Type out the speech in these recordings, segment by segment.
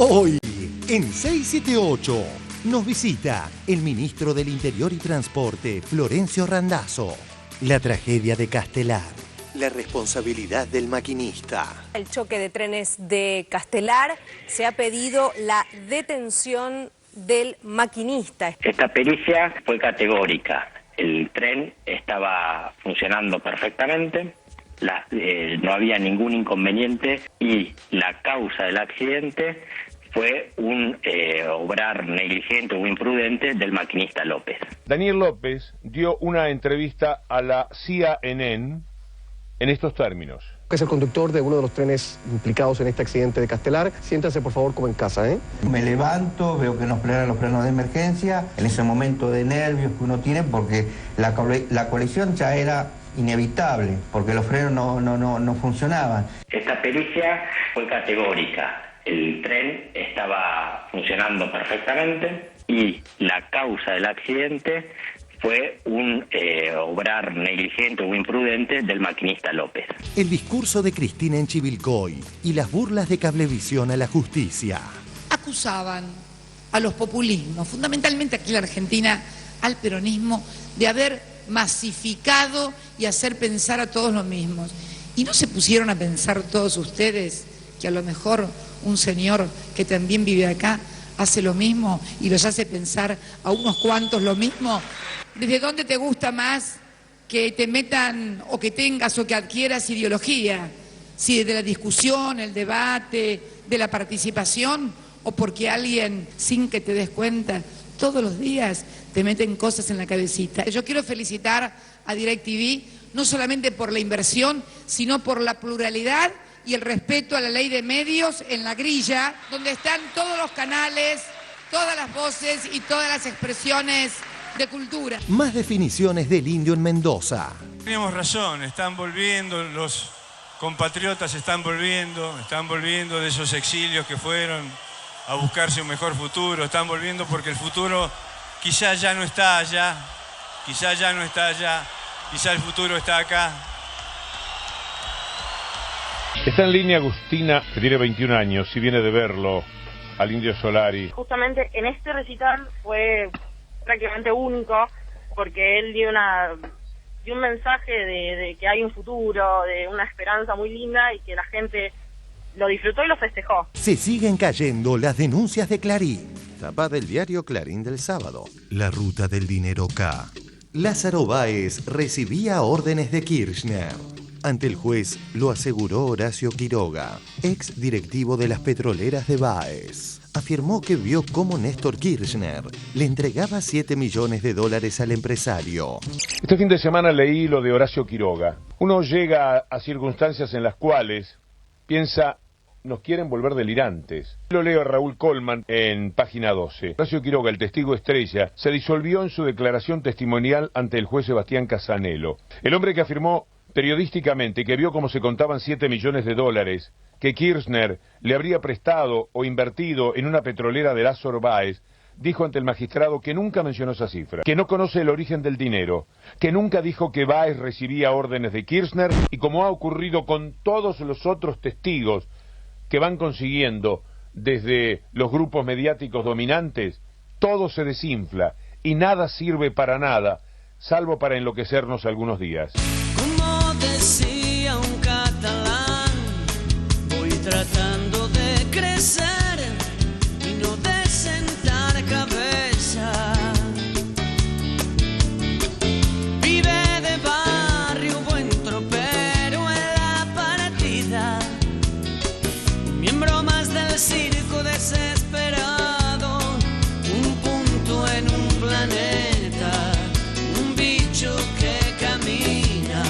Hoy, en 678, nos visita el ministro del Interior y Transporte, Florencio Randazzo. La tragedia de Castelar, la responsabilidad del maquinista. El choque de trenes de Castelar, se ha pedido la detención del maquinista. Esta pericia fue categórica. El tren estaba funcionando perfectamente, no había ningún inconveniente y la causa del accidente fue un obrar negligente o imprudente del maquinista López. Daniel López dio una entrevista a la CNN en estos términos. Es el conductor de uno de los trenes implicados en este accidente de Castelar. Siéntase, por favor, como en casa, ¿eh? Me levanto, veo que nos frenan los frenos de emergencia, en ese momento de nervios que uno tiene, porque la colisión ya era inevitable, porque los frenos no funcionaban. Esta pericia fue categórica. El tren estaba funcionando perfectamente y la causa del accidente fue un obrar negligente o imprudente del maquinista López. El discurso de Cristina en Chivilcoy y las burlas de Cablevisión a la justicia. Acusaban a los populismos, fundamentalmente aquí en la Argentina, al peronismo, de haber masificado y hacer pensar a todos lo mismo. ¿Y no se pusieron a pensar todos ustedes que a lo mejor un señor que también vive acá hace lo mismo y los hace pensar a unos cuantos lo mismo? ¿Desde dónde te gusta más que te metan o que tengas o que adquieras ideología? Si desde la discusión, el debate, de la participación, o porque alguien, sin que te des cuenta, todos los días te meten cosas en la cabecita. Yo quiero felicitar a DirecTV no solamente por la inversión, sino por la pluralidad y el respeto a la ley de medios en la grilla, donde están todos los canales, todas las voces y todas las expresiones de cultura. Más definiciones del indio en Mendoza. Teníamos razón, están volviendo, los compatriotas están volviendo de esos exilios que fueron a buscarse un mejor futuro, están volviendo porque el futuro quizás ya no está allá, quizás el futuro está acá. Está en línea Agustina, que tiene 21 años, y viene de verlo al Indio Solari. Justamente en este recital fue prácticamente único, porque él dio un mensaje de que hay un futuro, de una esperanza muy linda y que la gente lo disfrutó y lo festejó. Se siguen cayendo las denuncias de Clarín. Tapa del diario Clarín del sábado. La ruta del dinero K. Lázaro Báez recibía órdenes de Kirchner. Ante el juez lo aseguró Horacio Quiroga, ex directivo de las petroleras de Báez. Afirmó que vio cómo Néstor Kirchner le entregaba $7 millones al empresario. Este fin de semana leí lo de Horacio Quiroga. Uno llega a circunstancias en las cuales piensa, nos quieren volver delirantes. Lo leo a Raúl Colman en página 12. Horacio Quiroga, el testigo estrella, se disolvió en su declaración testimonial ante el juez Sebastián Casanelo. El hombre que afirmó periodísticamente que vio cómo se contaban $7 millones que Kirchner le habría prestado o invertido en una petrolera de Lázaro Báez, dijo ante el magistrado que nunca mencionó esa cifra, que no conoce el origen del dinero, que nunca dijo que Báez recibía órdenes de Kirchner, y como ha ocurrido con todos los otros testigos que van consiguiendo desde los grupos mediáticos dominantes, todo se desinfla y nada sirve para nada, salvo para enloquecernos algunos días. Como decía un catalán, voy tratando de crecer y no de sentar cabeza. Vive de barrio, buen tropero en la partida, miembro más del circo desesperado, un punto en un planeta, un bicho que camina.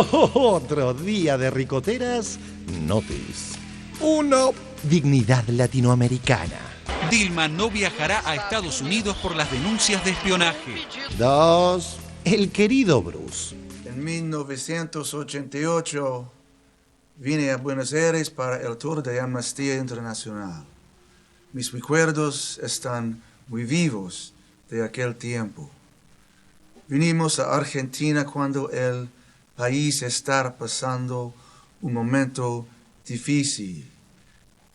Otro día de ricoteras, Notice. 1. Dignidad latinoamericana. Dilma no viajará a Estados Unidos por las denuncias de espionaje. 2. El querido Bruce. En 1988 vine a Buenos Aires para el tour de Amnistía Internacional. Mis recuerdos están muy vivos de aquel tiempo. Vinimos a Argentina cuando el país está pasando un momento difícil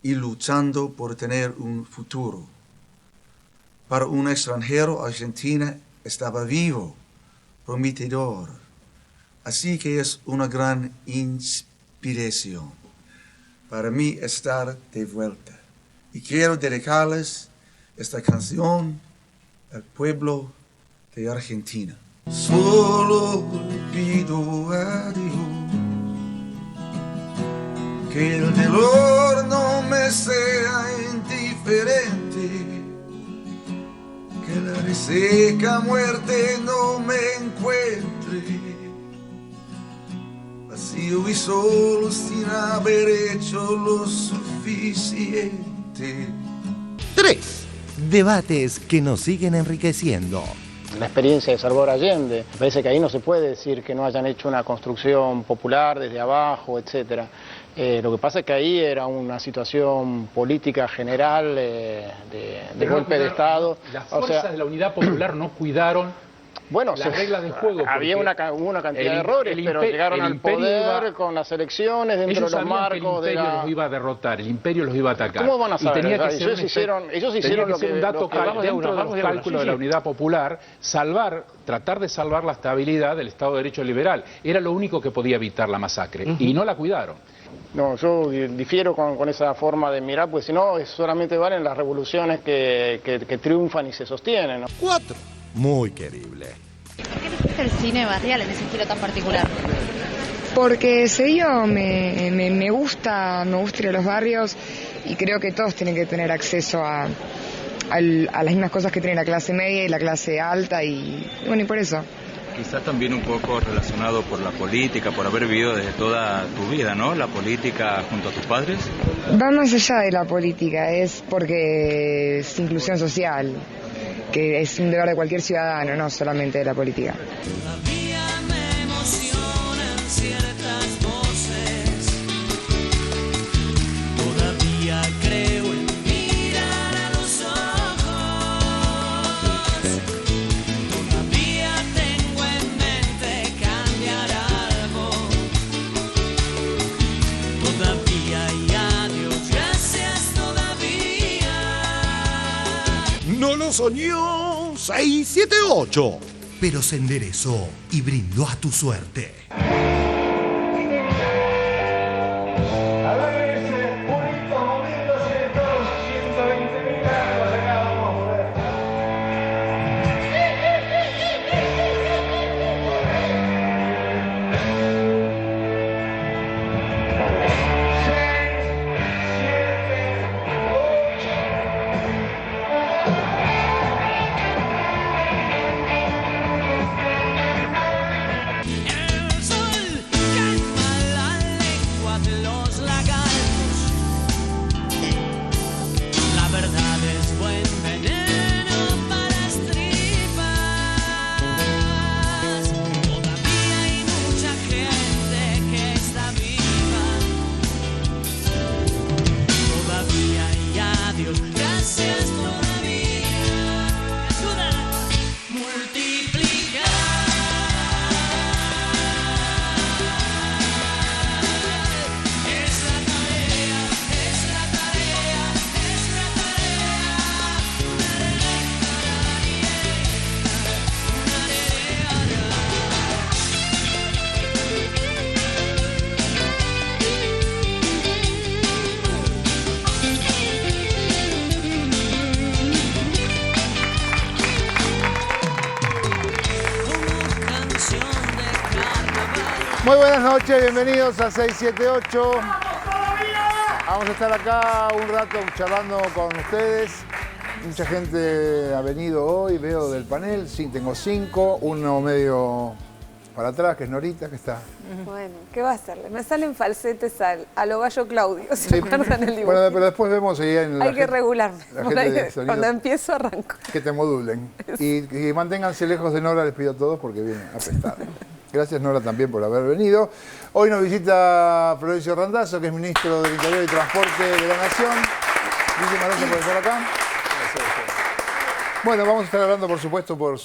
y luchando por tener un futuro. Para un extranjero, Argentina estaba vivo, prometedor. Así que es una gran inspiración para mí estar de vuelta. Y quiero dedicarles esta canción al pueblo de Argentina. Solo le pido a Dios que el dolor no me sea indiferente, que la reseca muerte no me encuentre vacío y solo sin haber hecho lo suficiente. 3. Debates que nos siguen enriqueciendo. La experiencia de Salvador Allende, me parece que ahí no se puede decir que no hayan hecho una construcción popular desde abajo, etcétera. Lo que pasa es que ahí era una situación política general de golpe de Estado. Las fuerzas de la Unidad Popular no cuidaron las reglas del juego. Hubo una cantidad de errores, pero llegaron al poder con las elecciones dentro de los marcos de la... El imperio los iba a derrotar, el imperio los iba a atacar. ¿Cómo van a saber? Tenía que ellos hicieron lo que... un dato clave dentro de los cálculos de la Unidad Popular, tratar de salvar la estabilidad del Estado de Derecho liberal. Era lo único que podía evitar la masacre, y no la cuidaron. No, yo difiero con esa forma de mirar, pues si no, solamente valen las revoluciones que triunfan y se sostienen, ¿no? 4. Muy querible. ¿Por qué elegiste el cine barrial en ese estilo tan particular? Porque me gusta ir a los barrios y creo que todos tienen que tener acceso a las mismas cosas que tiene la clase media y la clase alta y bueno, y por eso. Quizás también un poco relacionado por la política, por haber vivido desde toda tu vida, ¿no? La política junto a tus padres. Va más allá de la política, es porque es inclusión social, que es un deber de cualquier ciudadano, no solamente de la política. Todavía me emocionan ciertas voces, todavía creo en mirar a los ojos, todavía tengo en mente cambiar algo, todavía y adiós, gracias todavía. No lo soñó 678, pero se enderezó y brindó a tu suerte. Muy buenas noches, bienvenidos a 678. Vamos a estar acá un rato charlando con ustedes. Mucha gente ha venido hoy, veo del panel. Sí, tengo 5, uno medio para atrás, que es Norita, que está. Bueno, ¿qué va a hacerle? Me salen falsetes a lo Gallo Claudio, ¿se acuerdan el dibujo? Bueno, pero después vemos ahí en la Hay que regularme, por ahí, cuando empiezo arranco. Que te modulen. Y manténganse lejos de Nora, les pido a todos, porque viene apestada. Gracias, Nora, también por haber venido. Hoy nos visita Florencio Randazzo, que es ministro del Interior y Transporte de la Nación. Muchísimas gracias por estar acá. Bueno, vamos a estar hablando, por supuesto, por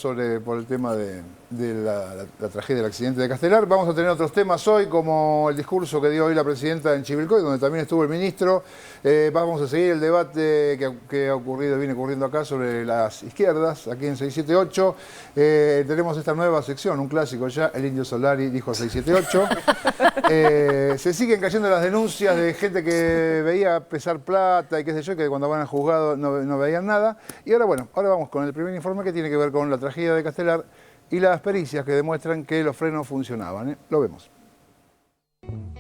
el tema de la tragedia del accidente de Castelar. Vamos a tener otros temas hoy, como el discurso que dio hoy la presidenta en Chivilcoy, donde también estuvo el ministro. Vamos a seguir el debate que viene ocurriendo acá sobre las izquierdas, aquí en 678. Tenemos esta nueva sección, un clásico ya, el Indio Solari dijo 678. Se siguen cayendo las denuncias de gente que veía pesar plata y qué sé yo, que cuando van al juzgado no veían nada. Y ahora vamos con el primer informe que tiene que ver con la tragedia de Castelar y las pericias que demuestran que los frenos funcionaban. Lo vemos.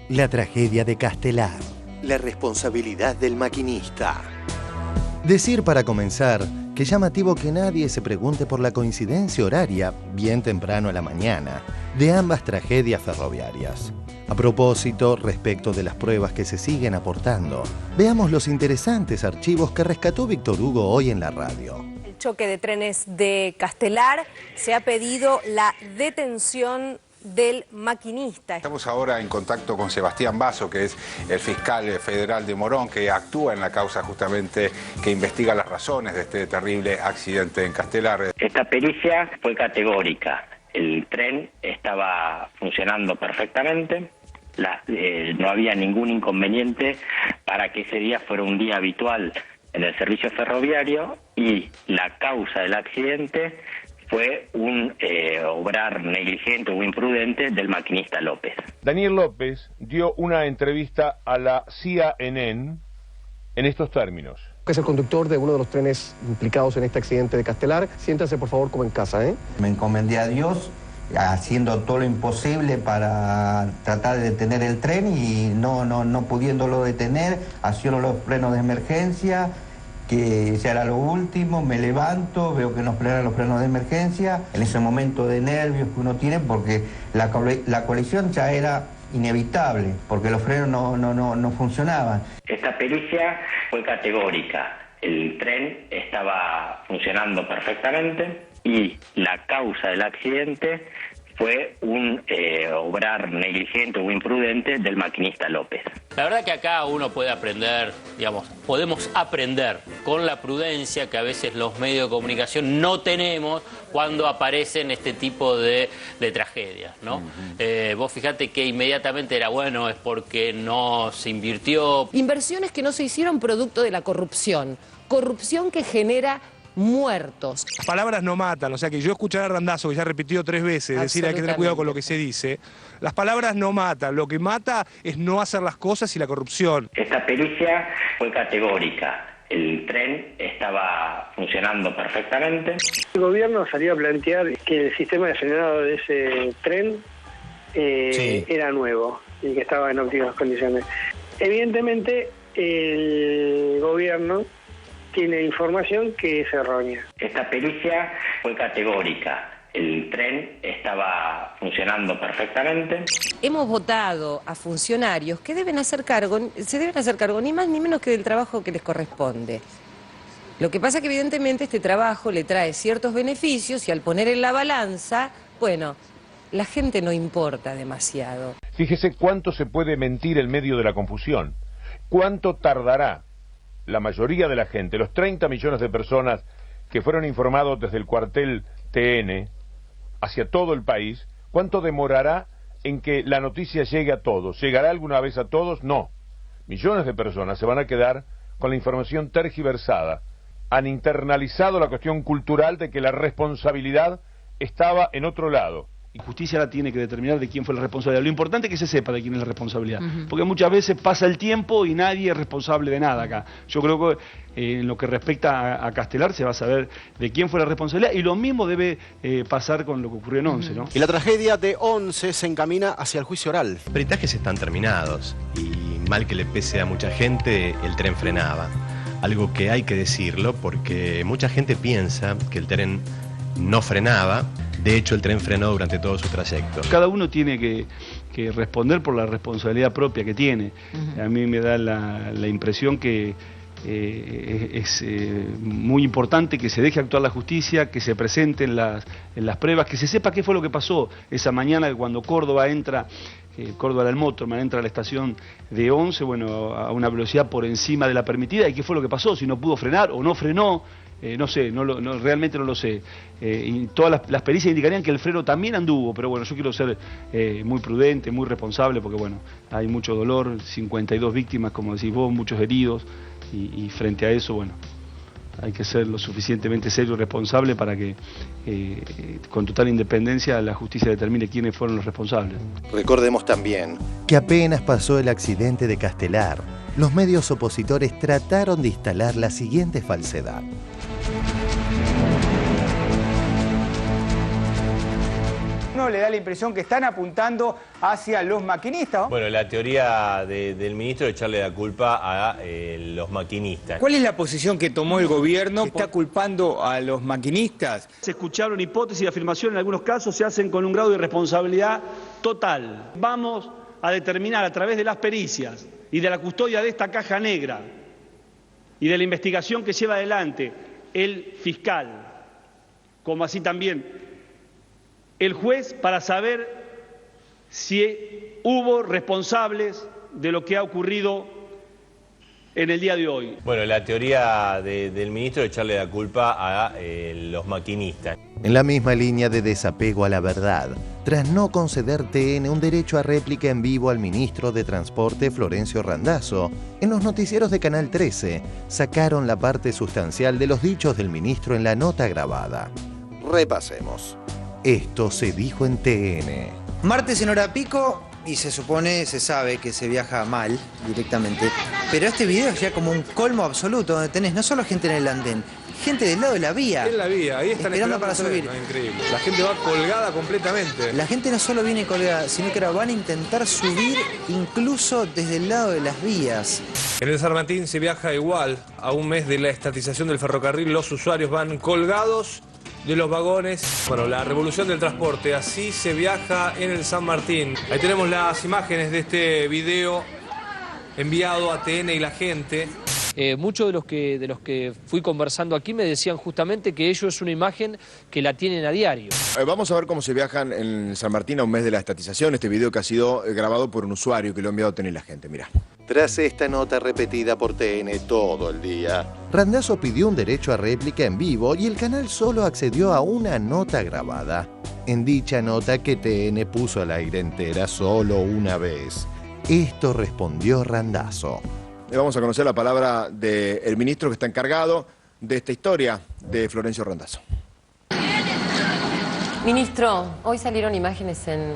La tragedia de Castelar. La responsabilidad del maquinista. Decir para comenzar que llamativo que nadie se pregunte por la coincidencia horaria, bien temprano a la mañana, de ambas tragedias ferroviarias. A propósito, respecto de las pruebas que se siguen aportando, veamos los interesantes archivos que rescató Víctor Hugo hoy en la radio. Choque de trenes de Castelar, se ha pedido la detención del maquinista. Estamos ahora en contacto con Sebastián Basso, que es el fiscal federal de Morón, que actúa en la causa justamente que investiga las razones de este terrible accidente en Castelar. Esta pericia fue categórica. El tren estaba funcionando perfectamente. No había ningún inconveniente para que ese día fuera un día habitual en el servicio ferroviario, y la causa del accidente fue un obrar negligente o imprudente del maquinista López. Daniel López dio una entrevista a la CNN en estos términos. Es el conductor de uno de los trenes implicados en este accidente de Castelar. Siéntase, por favor, como en casa, ¿eh? Me encomendé a Dios, haciendo todo lo imposible para tratar de detener el tren, y no pudiéndolo detener, acciono los frenos de emergencia, que ya era lo último. Me levanto, veo que no frenan los frenos de emergencia, en ese momento de nervios que uno tiene, porque la colisión ya era inevitable, porque los frenos no funcionaban. Esta pericia fue categórica. El tren estaba funcionando perfectamente y la causa del accidente fue un obrar negligente o imprudente del maquinista López. La verdad que acá uno puede aprender, podemos aprender con la prudencia que a veces los medios de comunicación no tenemos cuando aparecen este tipo de tragedias, ¿no? Vos fijate que inmediatamente era es porque no se invirtió. Inversiones que no se hicieron producto de la corrupción que genera muertos. Las palabras no matan, o sea que yo escuchar a Randazzo, que ya repitió 3 veces, decir hay que tener cuidado con lo que se dice. Las palabras no matan, lo que mata es no hacer las cosas y la corrupción. Esta pericia fue categórica. El tren estaba funcionando perfectamente. El gobierno salió a plantear que el sistema de frenado de ese tren era nuevo y que estaba en óptimas condiciones. Evidentemente, el gobierno tiene información que es errónea. Esta pericia fue categórica. El tren estaba funcionando perfectamente. Hemos votado a funcionarios que se deben hacer cargo ni más ni menos que del trabajo que les corresponde. Lo que pasa es que evidentemente este trabajo le trae ciertos beneficios, y al poner en la balanza, la gente no importa demasiado. Fíjese cuánto se puede mentir en medio de la confusión. ¿Cuánto tardará la mayoría de la gente, los 30 millones de personas que fueron informados desde el cuartel TN hacia todo el país, cuánto demorará en que la noticia llegue a todos? ¿Llegará alguna vez a todos? No. Millones de personas se van a quedar con la información tergiversada. Han internalizado la cuestión cultural de que la responsabilidad estaba en otro lado. Y justicia la tiene que determinar de quién fue la responsabilidad. Lo importante es que se sepa de quién es la responsabilidad, porque muchas veces pasa el tiempo y nadie es responsable de nada acá. Yo creo que en lo que respecta a Castelar se va a saber de quién fue la responsabilidad, y lo mismo debe pasar con lo que ocurrió en Once, ¿no? Y la tragedia de Once se encamina hacia el juicio oral. Los peritajes están terminados y, mal que le pese a mucha gente, el tren frenaba. Algo que hay que decirlo porque mucha gente piensa que el tren no frenaba. De hecho, el tren frenó durante todo su trayecto. Cada uno tiene que responder por la responsabilidad propia que tiene. A mí me da la impresión que es muy importante que se deje actuar la justicia, que se presenten las pruebas, que se sepa qué fue lo que pasó esa mañana cuando Córdoba entra Córdoba del Motorman entra a la estación de 11, bueno, a una velocidad por encima de la permitida. ¿Y qué fue lo que pasó? Si no pudo frenar o no frenó, no sé, realmente no lo sé. Y todas las pericias indicarían que el freno también anduvo, pero bueno, yo quiero ser muy prudente, muy responsable, porque bueno, hay mucho dolor, 52 víctimas, como decís vos, muchos heridos, y frente a eso, bueno, hay que ser lo suficientemente serio y responsable para que con total independencia la justicia determine quiénes fueron los responsables. Recordemos también que apenas pasó el accidente de Castelar, los medios opositores trataron de instalar la siguiente falsedad. No le da la impresión que están apuntando hacia los maquinistas. Bueno, la teoría del ministro es echarle la culpa a los maquinistas. ¿Cuál es la posición que tomó el gobierno? ¿Está culpando a los maquinistas? Se escucharon hipótesis y afirmaciones, en algunos casos se hacen con un grado de responsabilidad total. Vamos a determinar a través de las pericias y de la custodia de esta caja negra y de la investigación que lleva adelante el fiscal, como así también el juez, para saber si hubo responsables de lo que ha ocurrido en el día de hoy. Bueno, la teoría del ministro es echarle la culpa a los maquinistas. En la misma línea de desapego a la verdad, tras no conceder TN un derecho a réplica en vivo al ministro de Transporte Florencio Randazzo, en los noticieros de Canal 13 sacaron la parte sustancial de los dichos del ministro en la nota grabada. Repasemos. Esto se dijo en TN. Martes en hora pico y se sabe que se viaja mal directamente. Pero este video es ya como un colmo absoluto, donde tenés no solo gente en el andén, gente del lado de la vía. En la vía, ahí están esperando para subir. No, increíble. La gente va colgada completamente. La gente no solo viene colgada, sino que ahora van a intentar subir incluso desde el lado de las vías. En el San Martín se viaja igual. A un mes de la estatización del ferrocarril, los usuarios van colgados de los vagones. Bueno, la revolución del transporte, así se viaja en el San Martín. Ahí tenemos las imágenes de este video enviado a TN y la gente. Muchos de los que fui conversando aquí me decían justamente que ello es una imagen que la tienen a diario. Vamos a ver cómo se viajan en San Martín a un mes de la estatización. Este video que ha sido grabado por un usuario que lo ha enviado a TN y la gente. Mirá. Tras esta nota repetida por TN todo el día, Randazzo pidió un derecho a réplica en vivo y el canal solo accedió a una nota grabada. En dicha nota que TN puso al aire entera solo una vez. Esto respondió Randazzo. Vamos a conocer la palabra del ministro que está encargado de esta historia de Florencio Randazzo. Ministro, hoy salieron imágenes en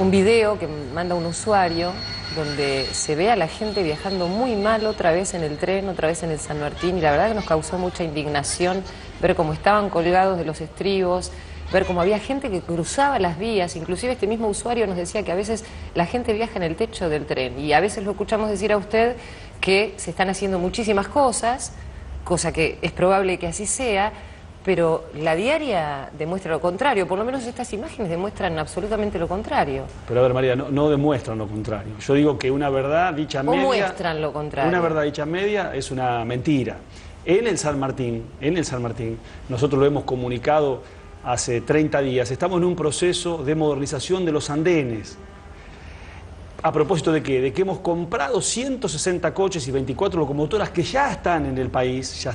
un video que manda un usuario donde se ve a la gente viajando muy mal otra vez en el tren, otra vez en el San Martín, y la verdad que nos causó mucha indignación ver cómo estaban colgados de los estribos, ver cómo había gente que cruzaba las vías. Inclusive este mismo usuario nos decía que a veces la gente viaja en el techo del tren, y a veces lo escuchamos decir a usted que se están haciendo muchísimas cosas, cosa que es probable que así sea, pero la diaria demuestra lo contrario. Por lo menos estas imágenes demuestran absolutamente lo contrario. Pero a ver, María, no demuestran lo contrario. Yo digo que una verdad dicha media... ¿O muestran lo contrario? Una verdad dicha media es una mentira. En el San Martín, nosotros lo hemos comunicado hace 30 días, estamos en un proceso de modernización de los andenes. ¿A propósito de qué? De que hemos comprado 160 coches y 24 locomotoras que ya están en el país,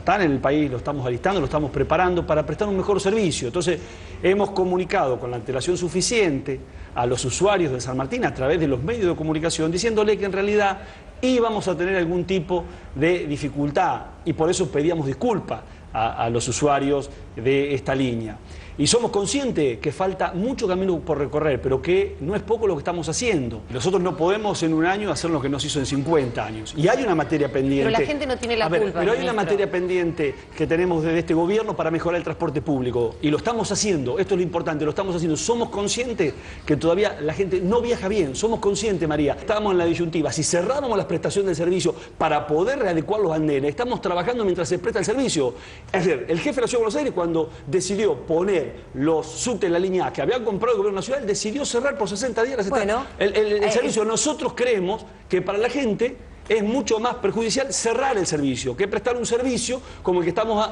lo estamos alistando, lo estamos preparando para prestar un mejor servicio. Entonces, hemos comunicado con la antelación suficiente a los usuarios del San Martín a través de los medios de comunicación, diciéndole que en realidad íbamos a tener algún tipo de dificultad, y por eso pedíamos disculpas a los usuarios de esta línea. Y somos conscientes que falta mucho camino por recorrer, pero que no es poco lo que estamos haciendo. Nosotros no podemos en un año hacer lo que nos hizo en 50 años. Y hay una materia pendiente. Pero la gente no tiene la culpa. Pero hay una materia pendiente que tenemos desde este gobierno para mejorar el transporte público. Y lo estamos haciendo. Esto es lo importante, lo estamos haciendo. Somos conscientes que todavía la gente no viaja bien. Somos conscientes, María. Estamos en la disyuntiva. Si cerráramos la prestación del servicio para poder readecuar los andenes, estamos trabajando mientras se presta el servicio. Es decir, el jefe de la Ciudad de Buenos Aires, cuando decidió poner los subtes en la línea A que habían comprado el gobierno nacional, decidió cerrar por 60 días el servicio. Nosotros creemos que para la gente es mucho más perjudicial cerrar el servicio que prestar un servicio como el que estamos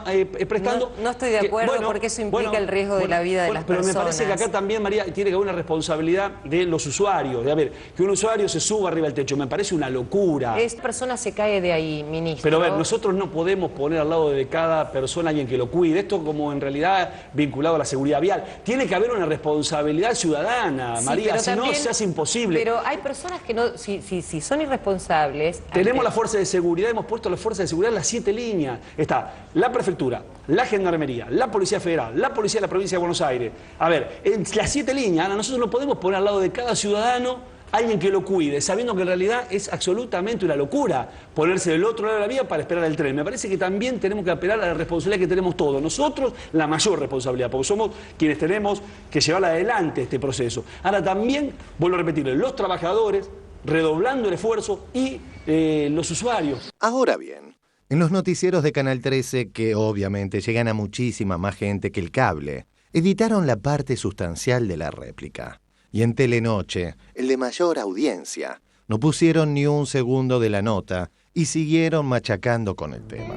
prestando. No estoy de acuerdo porque eso implica el riesgo de la vida de las personas. Pero me parece que acá también, María, tiene que haber una responsabilidad de los usuarios. De, a ver, que un usuario se suba arriba del techo, me parece una locura. Esta persona se cae de ahí, ministro. Pero a ver, nosotros no podemos poner al lado de cada persona alguien que lo cuide. Esto como en realidad vinculado a la seguridad vial. Tiene que haber una responsabilidad ciudadana, María, si no se hace imposible. Pero hay personas que no, si son irresponsables... Tenemos la fuerza de seguridad, hemos puesto la fuerza de seguridad en las 7 líneas. Está la prefectura, la gendarmería, la policía federal, la policía de la provincia de Buenos Aires. A ver, en las 7 líneas, nosotros no podemos poner al lado de cada ciudadano alguien que lo cuide, sabiendo que en realidad es absolutamente una locura ponerse del otro lado de la vía para esperar el tren. Me parece que también tenemos que apelar a la responsabilidad que tenemos todos. Nosotros, la mayor responsabilidad, porque somos quienes tenemos que llevar adelante este proceso. Ahora también, vuelvo a repetirlo, los trabajadores, redoblando el esfuerzo y los usuarios. Ahora bien, en los noticieros de Canal 13, que obviamente llegan a muchísima más gente que el cable, editaron la parte sustancial de la réplica. Y en Telenoche, el de mayor audiencia, no pusieron ni un segundo de la nota y siguieron machacando con el tema.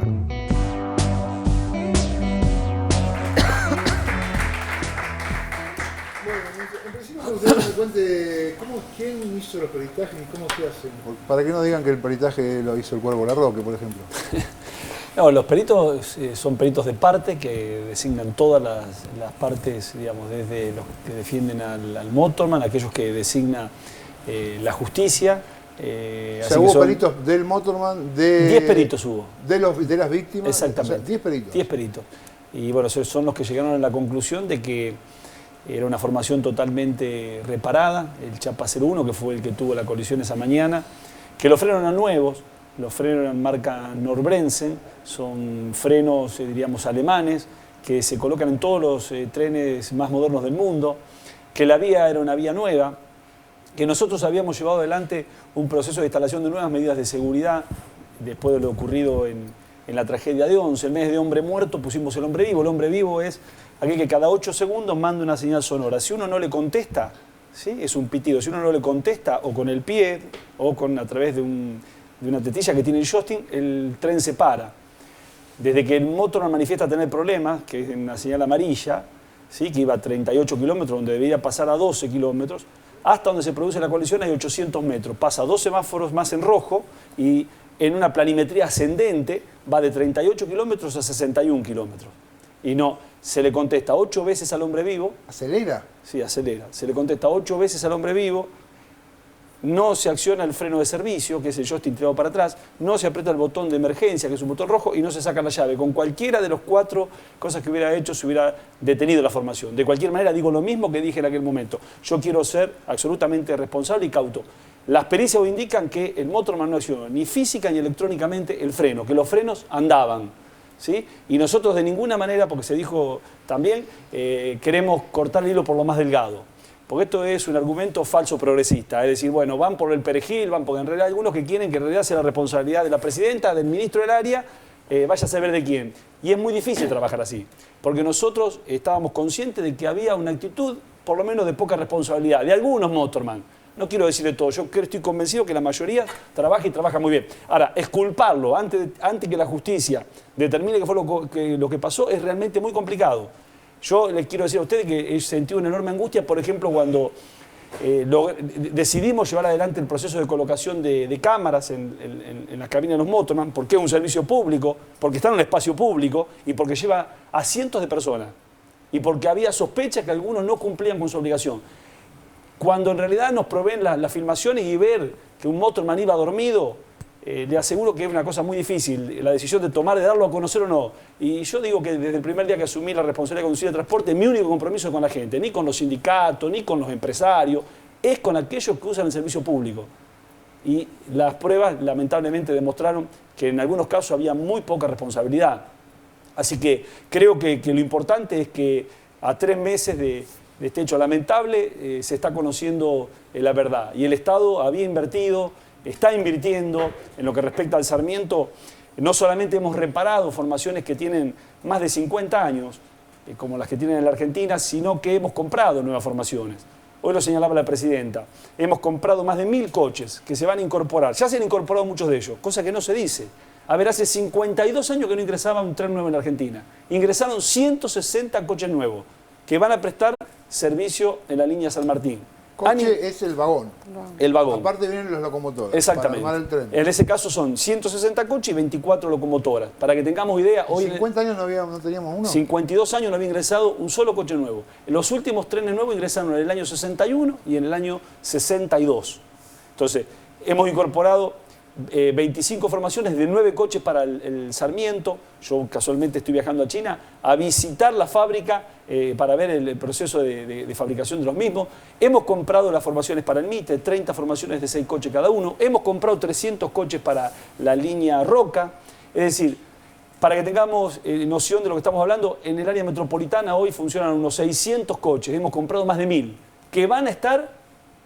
Usted me cuente quién hizo los peritajes y cómo se hacen. Para que no digan que el peritaje lo hizo el Cuervo Larroque, por ejemplo. No, los peritos son peritos de parte que designan todas las partes, digamos, desde los que defienden al motorman, aquellos que designa la justicia. O sea, hubo peritos del motorman, 10 peritos hubo. De las víctimas. Exactamente. O sea, 10 peritos. 10 peritos. Y bueno, son los que llegaron a la conclusión de que era una formación totalmente reparada, el Chapa 01, que fue el que tuvo la colisión esa mañana, que los frenos eran nuevos, los frenos eran marca Norbrensen, son frenos, diríamos, alemanes, que se colocan en todos los trenes más modernos del mundo, que la vía era una vía nueva, que nosotros habíamos llevado adelante un proceso de instalación de nuevas medidas de seguridad, después de lo ocurrido en la tragedia de Once. En vez de hombre muerto pusimos el hombre vivo. El hombre vivo es aquel que cada 8 segundos manda una señal sonora. Si uno no le contesta, ¿sí? Es un pitido. Si uno no le contesta, o con el pie, o a través de una tetilla que tiene el joystick, el tren se para. Desde que el motorman manifiesta tener problemas, que es en la señal amarilla, ¿sí? Que iba a 38 kilómetros, donde debería pasar a 12 kilómetros, hasta donde se produce la colisión hay 800 metros. Pasa 2 semáforos más en rojo y en una planimetría ascendente va de 38 kilómetros a 61 kilómetros. Y no, se le contesta 8 veces al hombre vivo. ¿Acelera? Sí, acelera. Se le contesta 8 veces al hombre vivo. No se acciona el freno de servicio, que es el joystick tirado para atrás. No se aprieta el botón de emergencia, que es un botón rojo, y no se saca la llave. Con cualquiera de los 4 cosas que hubiera hecho, se hubiera detenido la formación. De cualquier manera, digo lo mismo que dije en aquel momento. Yo quiero ser absolutamente responsable y cauto. Las pericias indican que el motorman no accionó ni física ni electrónicamente el freno, que los frenos andaban, ¿sí? Y nosotros de ninguna manera, porque se dijo también, queremos cortar el hilo por lo más delgado. Porque esto es un argumento falso progresista, es decir, bueno, van por el perejil, van porque en realidad hay algunos que quieren que en realidad sea la responsabilidad de la presidenta, del ministro del área, vaya a saber de quién. Y es muy difícil trabajar así, porque nosotros estábamos conscientes de que había una actitud, por lo menos de poca responsabilidad, de algunos motorman. No quiero decir de todo, yo estoy convencido que la mayoría trabaja y trabaja muy bien. Ahora, exculparlo antes que la justicia determine qué fue lo que pasó es realmente muy complicado. Yo les quiero decir a ustedes que he sentido una enorme angustia, por ejemplo, cuando decidimos llevar adelante el proceso de colocación de cámaras en las cabinas de los motorman, porque es un servicio público, porque está en un espacio público y porque lleva a cientos de personas y porque había sospechas que algunos no cumplían con su obligación. Cuando en realidad nos proveen las filmaciones y ver que un motorman iba dormido, le aseguro que es una cosa muy difícil, la decisión de tomar, de darlo a conocer o no. Y yo digo que desde el primer día que asumí la responsabilidad de conducir el transporte, mi único compromiso es con la gente, ni con los sindicatos, ni con los empresarios, es con aquellos que usan el servicio público. Y las pruebas lamentablemente demostraron que en algunos casos había muy poca responsabilidad. Así que creo que lo importante es que a 3 meses de este hecho lamentable se está conociendo la verdad. Y el Estado había invertido, está invirtiendo en lo que respecta al Sarmiento. No solamente hemos reparado formaciones que tienen más de 50 años, como las que tienen en la Argentina, sino que hemos comprado nuevas formaciones. Hoy lo señalaba la presidenta. Hemos comprado más de 1000 coches que se van a incorporar. Ya se han incorporado muchos de ellos, cosa que no se dice. A ver, hace 52 años que no ingresaba un tren nuevo en la Argentina. Ingresaron 160 coches nuevos que van a prestar servicio en la línea San Martín. Coche es el vagón. El vagón. Aparte vienen los locomotores. Exactamente. Para armar el tren. En ese caso son 160 coches y 24 locomotoras. Para que tengamos idea, hoy... ¿En 50 años no teníamos uno? 52 años no había ingresado un solo coche nuevo. Los últimos trenes nuevos ingresaron en el año 61 y en el año 62. Entonces, hemos incorporado 25 formaciones de 9 coches para el Sarmiento. Yo casualmente estoy viajando a China a visitar la fábrica para ver el proceso de fabricación de los mismos. Hemos comprado las formaciones para el Mitre, 30 formaciones de 6 coches cada uno. Hemos comprado 300 coches para la línea Roca. Es decir, para que tengamos noción de lo que estamos hablando, en el área metropolitana hoy funcionan unos 600 coches. Hemos comprado más de 1000 que van a estar,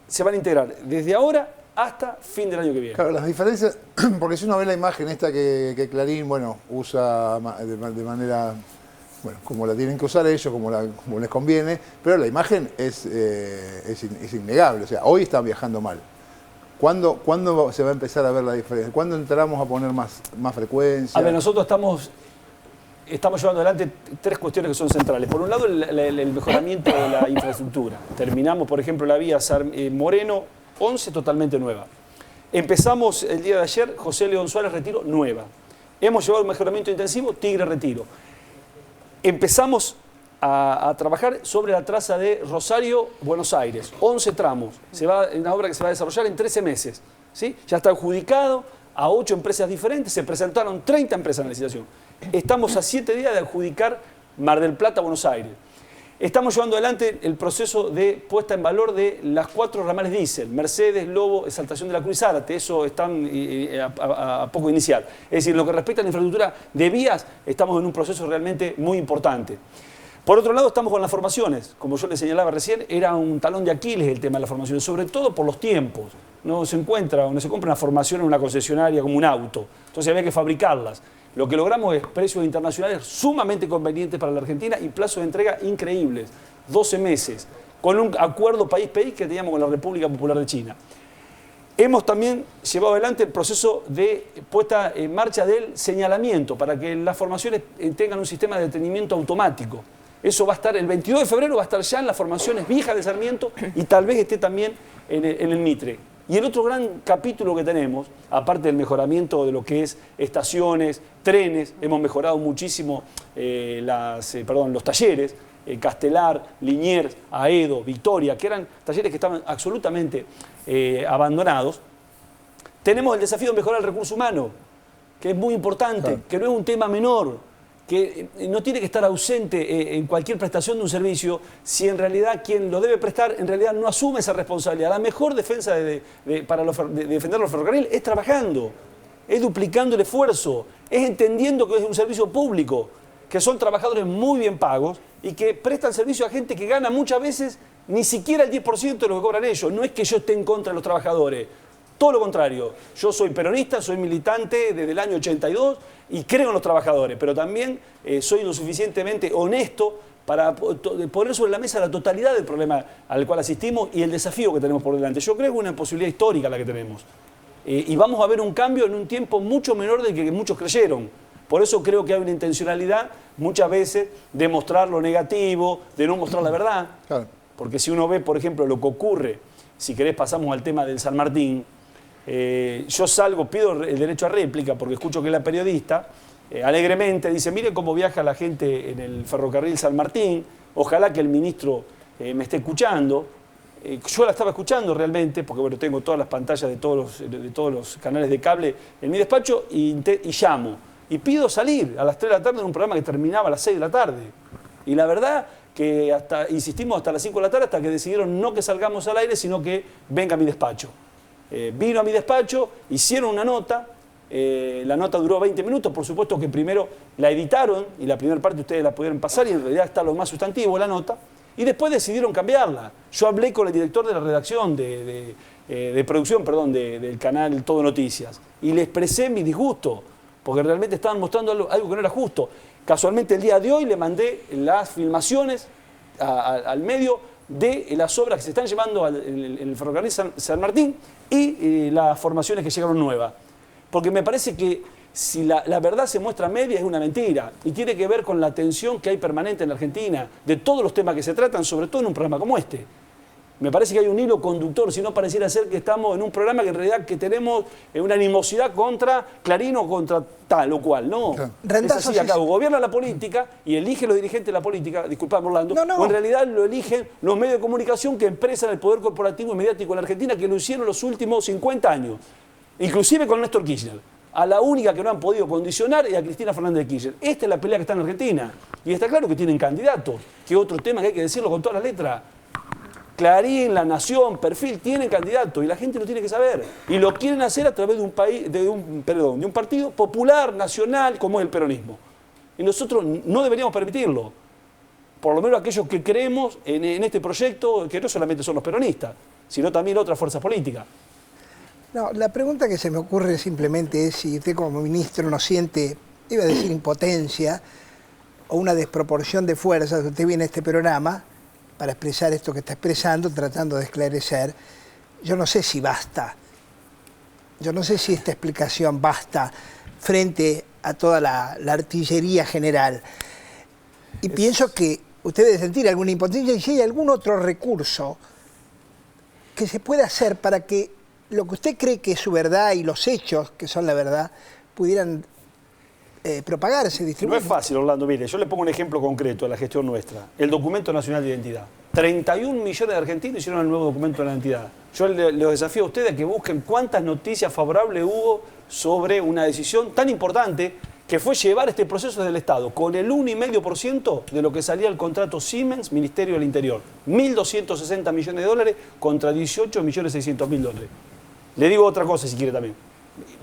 se van a integrar desde ahora hasta fin del año que viene. Claro, las diferencias, porque si uno ve la imagen esta que Clarín, usa de manera, como la tienen que usar ellos, como les conviene, pero la imagen es innegable. O sea, hoy están viajando mal. ¿Cuándo se va a empezar a ver la diferencia? ¿Cuándo entramos a poner más frecuencia? A ver, nosotros estamos llevando adelante 3 cuestiones que son centrales. Por un lado, el mejoramiento de la infraestructura. Terminamos, por ejemplo, la vía Moreno 11 totalmente nueva. Empezamos el día de ayer, José León Suárez Retiro, nueva. Hemos llevado un mejoramiento intensivo, Tigre Retiro. Empezamos a trabajar sobre la traza de Rosario-Buenos Aires, 11 tramos. Una obra que se va a desarrollar en 13 meses. ¿Sí? Ya está adjudicado a 8 empresas diferentes, se presentaron 30 empresas en la licitación. Estamos a 7 días de adjudicar Mar del Plata-Buenos Aires. Estamos llevando adelante el proceso de puesta en valor de las 4 ramales diésel, Mercedes, Lobo, Exaltación de la Cruz y Zárate. Eso están a poco inicial. Es decir, lo que respecta a la infraestructura de vías, estamos en un proceso realmente muy importante. Por otro lado, estamos con las formaciones. Como yo les señalaba recién, era un talón de Aquiles el tema de las formaciones, sobre todo por los tiempos. No se compra una formación en una concesionaria como un auto. Entonces había que fabricarlas. Lo que logramos es precios internacionales sumamente convenientes para la Argentina y plazos de entrega increíbles, 12 meses, con un acuerdo país-país que teníamos con la República Popular de China. Hemos también llevado adelante el proceso de puesta en marcha del señalamiento para que las formaciones tengan un sistema de detenimiento automático. Eso va a estar el 22 de febrero, va a estar ya en las formaciones viejas de Sarmiento y tal vez esté también en el Mitre. Y el otro gran capítulo que tenemos, aparte del mejoramiento de lo que es estaciones, trenes, hemos mejorado muchísimo los talleres, Castelar, Liniers, Aedo, Victoria, que eran talleres que estaban absolutamente abandonados. Tenemos el desafío de mejorar el recurso humano, que es muy importante, claro, que no es un tema menor, que no tiene que estar ausente en cualquier prestación de un servicio si en realidad quien lo debe prestar en realidad no asume esa responsabilidad. La mejor defensa para defender los ferrocarriles es trabajando, es duplicando el esfuerzo, es entendiendo que es un servicio público, que son trabajadores muy bien pagos y que prestan servicio a gente que gana muchas veces ni siquiera el 10% de lo que cobran ellos. No es que yo esté en contra de los trabajadores. Todo lo contrario, yo soy peronista, soy militante desde el año 82 y creo en los trabajadores, pero también soy lo suficientemente honesto para poner sobre la mesa la totalidad del problema al cual asistimos y el desafío que tenemos por delante. Yo creo que es una posibilidad histórica la que tenemos y vamos a ver un cambio en un tiempo mucho menor del que muchos creyeron. Por eso creo que hay una intencionalidad muchas veces de mostrar lo negativo, de no mostrar la verdad, claro, porque si uno ve, por ejemplo, lo que ocurre, si querés pasamos al tema del San Martín. Yo salgo, pido el derecho a réplica porque escucho que la periodista alegremente dice, miren cómo viaja la gente en el ferrocarril San Martín, ojalá que el ministro me esté escuchando. Yo la estaba escuchando realmente, porque tengo todas las pantallas de todos los canales de cable en mi despacho y llamo. Y pido salir a las 3 de la tarde en un programa que terminaba a las 6 de la tarde. Y la verdad que insistimos hasta las 5 de la tarde hasta que decidieron no que salgamos al aire, sino que venga a mi despacho. Vino a mi despacho, hicieron una nota, la nota duró 20 minutos, por supuesto que primero la editaron y la primera parte ustedes la pudieron pasar y en realidad está lo más sustantivo la nota, y después decidieron cambiarla. Yo hablé con el director de la redacción de producción, perdón, del canal Todo Noticias y le expresé mi disgusto, porque realmente estaban mostrando algo que no era justo. Casualmente el día de hoy le mandé las filmaciones al medio de las obras que se están llevando en el ferrocarril San Martín y las formaciones que llegaron nuevas. Porque me parece que si la verdad se muestra media es una mentira y tiene que ver con la tensión que hay permanente en la Argentina de todos los temas que se tratan, sobre todo en un programa como este. Me parece que hay un hilo conductor, si no pareciera ser que estamos en un programa que en realidad que tenemos una animosidad contra Clarín o contra tal o cual. No, es así, acá gobierna la política y elige los dirigentes de la política, disculpame Orlando, o en realidad lo eligen los medios de comunicación que expresan el poder corporativo y mediático en la Argentina, que lo hicieron los últimos 50 años, inclusive con Néstor Kirchner. A la única que no han podido condicionar es a Cristina Fernández de Kirchner. Esta es la pelea que está en Argentina. Y está claro que tienen candidatos, que otro tema que hay que decirlo con todas las letras. Clarín, La Nación, Perfil, tienen candidatos y la gente lo tiene que saber. Y lo quieren hacer a través de un partido popular, nacional, como es el peronismo. Y nosotros no deberíamos permitirlo. Por lo menos aquellos que creemos en este proyecto, que no solamente son los peronistas, sino también otras fuerzas políticas. No, la pregunta que se me ocurre simplemente es si usted como ministro no siente, iba a decir impotencia, o una desproporción de fuerzas. Usted viene a este programa para expresar esto que está expresando, tratando de esclarecer. Yo no sé si basta. Yo no sé si esta explicación basta frente a toda la artillería general. Y pienso que usted debe sentir alguna impotencia y si hay algún otro recurso que se pueda hacer para que lo que usted cree que es su verdad y los hechos que son la verdad pudieran propagarse, distribuirse. No es fácil, Orlando. Mire, yo le pongo un ejemplo concreto de la gestión nuestra. El Documento Nacional de Identidad. 31 millones de argentinos hicieron el nuevo Documento de la Identidad. Yo les desafío a ustedes a que busquen cuántas noticias favorables hubo sobre una decisión tan importante que fue llevar este proceso desde el Estado con el 1,5% de lo que salía el contrato Siemens, Ministerio del Interior. 1.260 millones de dólares contra 18.600.000 dólares. Le digo otra cosa si quiere también.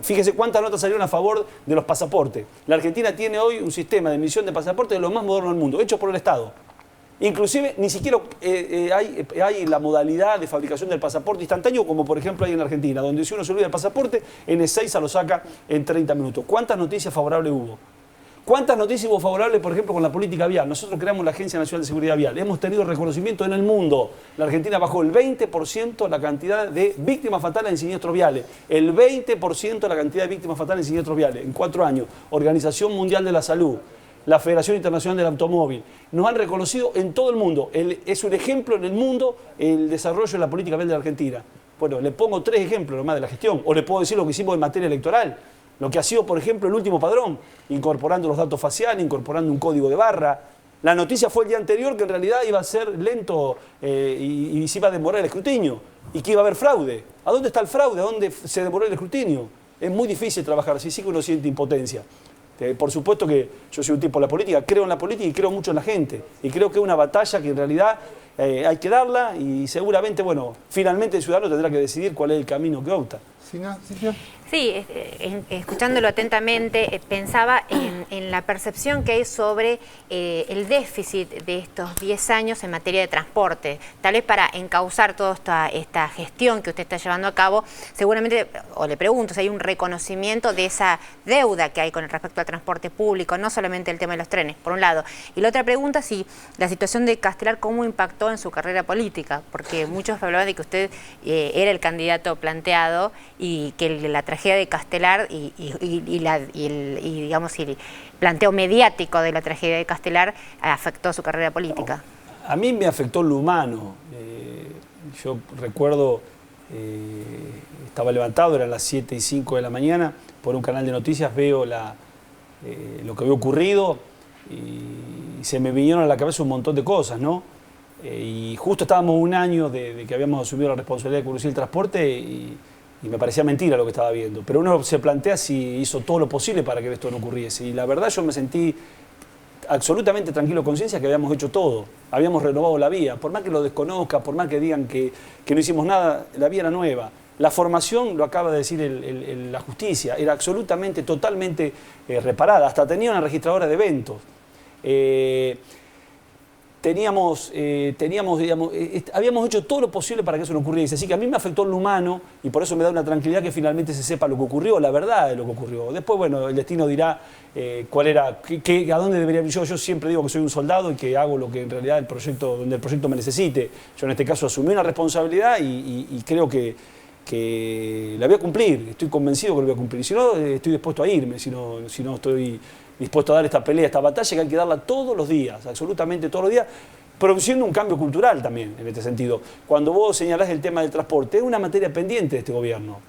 Fíjese cuántas notas salieron a favor de los pasaportes. La Argentina tiene hoy un sistema de emisión de pasaportes de lo más moderno del mundo, hecho por el Estado. Inclusive ni siquiera hay la modalidad de fabricación del pasaporte instantáneo como por ejemplo hay en Argentina, donde si uno se olvida el pasaporte, en Ezeiza lo saca en 30 minutos. ¿Cuántas noticias favorables hubo? ¿Cuántas noticias hubo favorables, por ejemplo, con la política vial? Nosotros creamos la Agencia Nacional de Seguridad Vial. Hemos tenido reconocimiento en el mundo. La Argentina bajó el 20% la cantidad de víctimas fatales en siniestros viales. El 20% la cantidad de víctimas fatales en siniestros viales en 4 años. Organización Mundial de la Salud, la Federación Internacional del Automóvil. Nos han reconocido en todo el mundo. Es un ejemplo en el mundo el desarrollo de la política vial de la Argentina. Bueno, le pongo 3 ejemplos nomás de la gestión. O le puedo decir lo que hicimos en materia electoral. Lo que ha sido, por ejemplo, el último padrón, incorporando los datos faciales, incorporando un código de barra. La noticia fue el día anterior que en realidad iba a ser lento y se iba a demorar el escrutinio y que iba a haber fraude. ¿A dónde está el fraude? ¿A dónde se demoró el escrutinio? Es muy difícil trabajar así, sí que uno siente impotencia. Por supuesto que yo soy un tipo de la política, creo en la política y creo mucho en la gente. Y creo que es una batalla que en realidad hay que darla y seguramente, bueno, finalmente el ciudadano tendrá que decidir cuál es el camino que opta. Sí, escuchándolo atentamente, pensaba en la percepción que hay sobre el déficit de estos 10 años en materia de transporte. Tal vez para encauzar toda esta gestión que usted está llevando a cabo, seguramente, o le pregunto, si hay un reconocimiento de esa deuda que hay con respecto al transporte público, no solamente el tema de los trenes, por un lado. Y la otra pregunta, si la situación de Castelar, ¿cómo impactó en su carrera política? Porque muchos hablaban de que usted era el candidato planteado y que la tragedia de Castelar y digamos el planteo mediático de la tragedia de Castelar afectó su carrera política. A mí me afectó en lo humano. Yo recuerdo, estaba levantado, eran las 7:05 de la mañana, por un canal de noticias veo lo que había ocurrido y se me vinieron a la cabeza un montón de cosas, ¿no? Y justo estábamos un año de que habíamos asumido la responsabilidad de conducir el transporte y me parecía mentira lo que estaba viendo. Pero uno se plantea si hizo todo lo posible para que esto no ocurriese. Y la verdad yo me sentí absolutamente tranquilo, conciencia que habíamos hecho todo. Habíamos renovado la vía. Por más que lo desconozca, por más que digan que no hicimos nada, la vía era nueva. La formación, lo acaba de decir la justicia, era absolutamente, totalmente reparada. Hasta tenía una registradora de eventos. teníamos, digamos, habíamos hecho todo lo posible para que eso no ocurriese. Así que a mí me afectó en lo humano y por eso me da una tranquilidad que finalmente se sepa lo que ocurrió, la verdad de lo que ocurrió. Después, bueno, el destino dirá cuál era, a dónde debería ir. Yo siempre digo que soy un soldado y que hago lo que en realidad donde el proyecto me necesite. Yo en este caso asumí una responsabilidad y creo que la voy a cumplir. Estoy convencido que lo voy a cumplir. Si no, estoy dispuesto a irme, si no estoy dispuesto a dar esta pelea, esta batalla, que hay que darla todos los días, absolutamente todos los días, produciendo un cambio cultural también, en este sentido. Cuando vos señalás el tema del transporte, es una materia pendiente de este gobierno,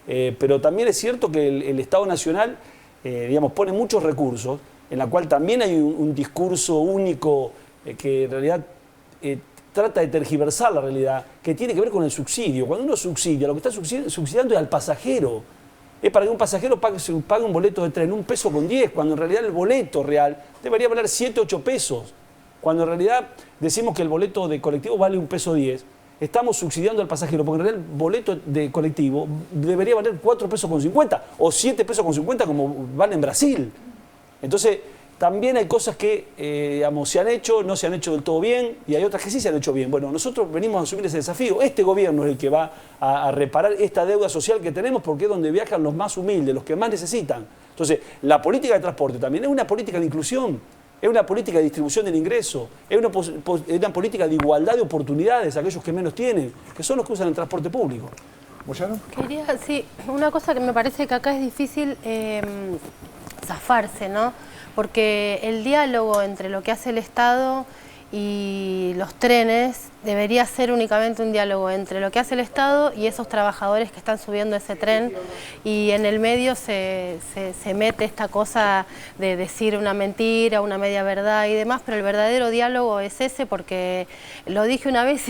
pero también es cierto que el Estado Nacional, digamos, pone muchos recursos, en la cual también hay un discurso único que en realidad trata de tergiversar la realidad, que tiene que ver con el subsidio. Cuando uno subsidia, lo que está subsidiando es al pasajero. Es para que un pasajero pague un boleto de tren, 1,10 pesos, cuando en realidad el boleto real debería valer 7, 8 pesos. Cuando en realidad decimos que el boleto de colectivo vale 1,10 pesos, estamos subsidiando al pasajero, porque en realidad el boleto de colectivo debería valer 4,50 pesos o 7,50 pesos como vale en Brasil. Entonces, también hay cosas que digamos, se han hecho, no se han hecho del todo bien, y hay otras que sí se han hecho bien. Bueno, nosotros venimos a asumir ese desafío. Este gobierno es el que va a reparar esta deuda social que tenemos, porque es donde viajan los más humildes, los que más necesitan. Entonces, la política de transporte también es una política de inclusión, es una política de distribución del ingreso, es una política de igualdad de oportunidades a aquellos que menos tienen, que son los que usan el transporte público. Quería, sí, una cosa que me parece que acá es difícil zafarse, ¿no? Porque el diálogo entre lo que hace el Estado y los trenes debería ser únicamente un diálogo entre lo que hace el Estado y esos trabajadores que están subiendo ese tren, y en el medio se mete esta cosa de decir una mentira, una media verdad y demás, pero el verdadero diálogo es ese, porque lo dije una vez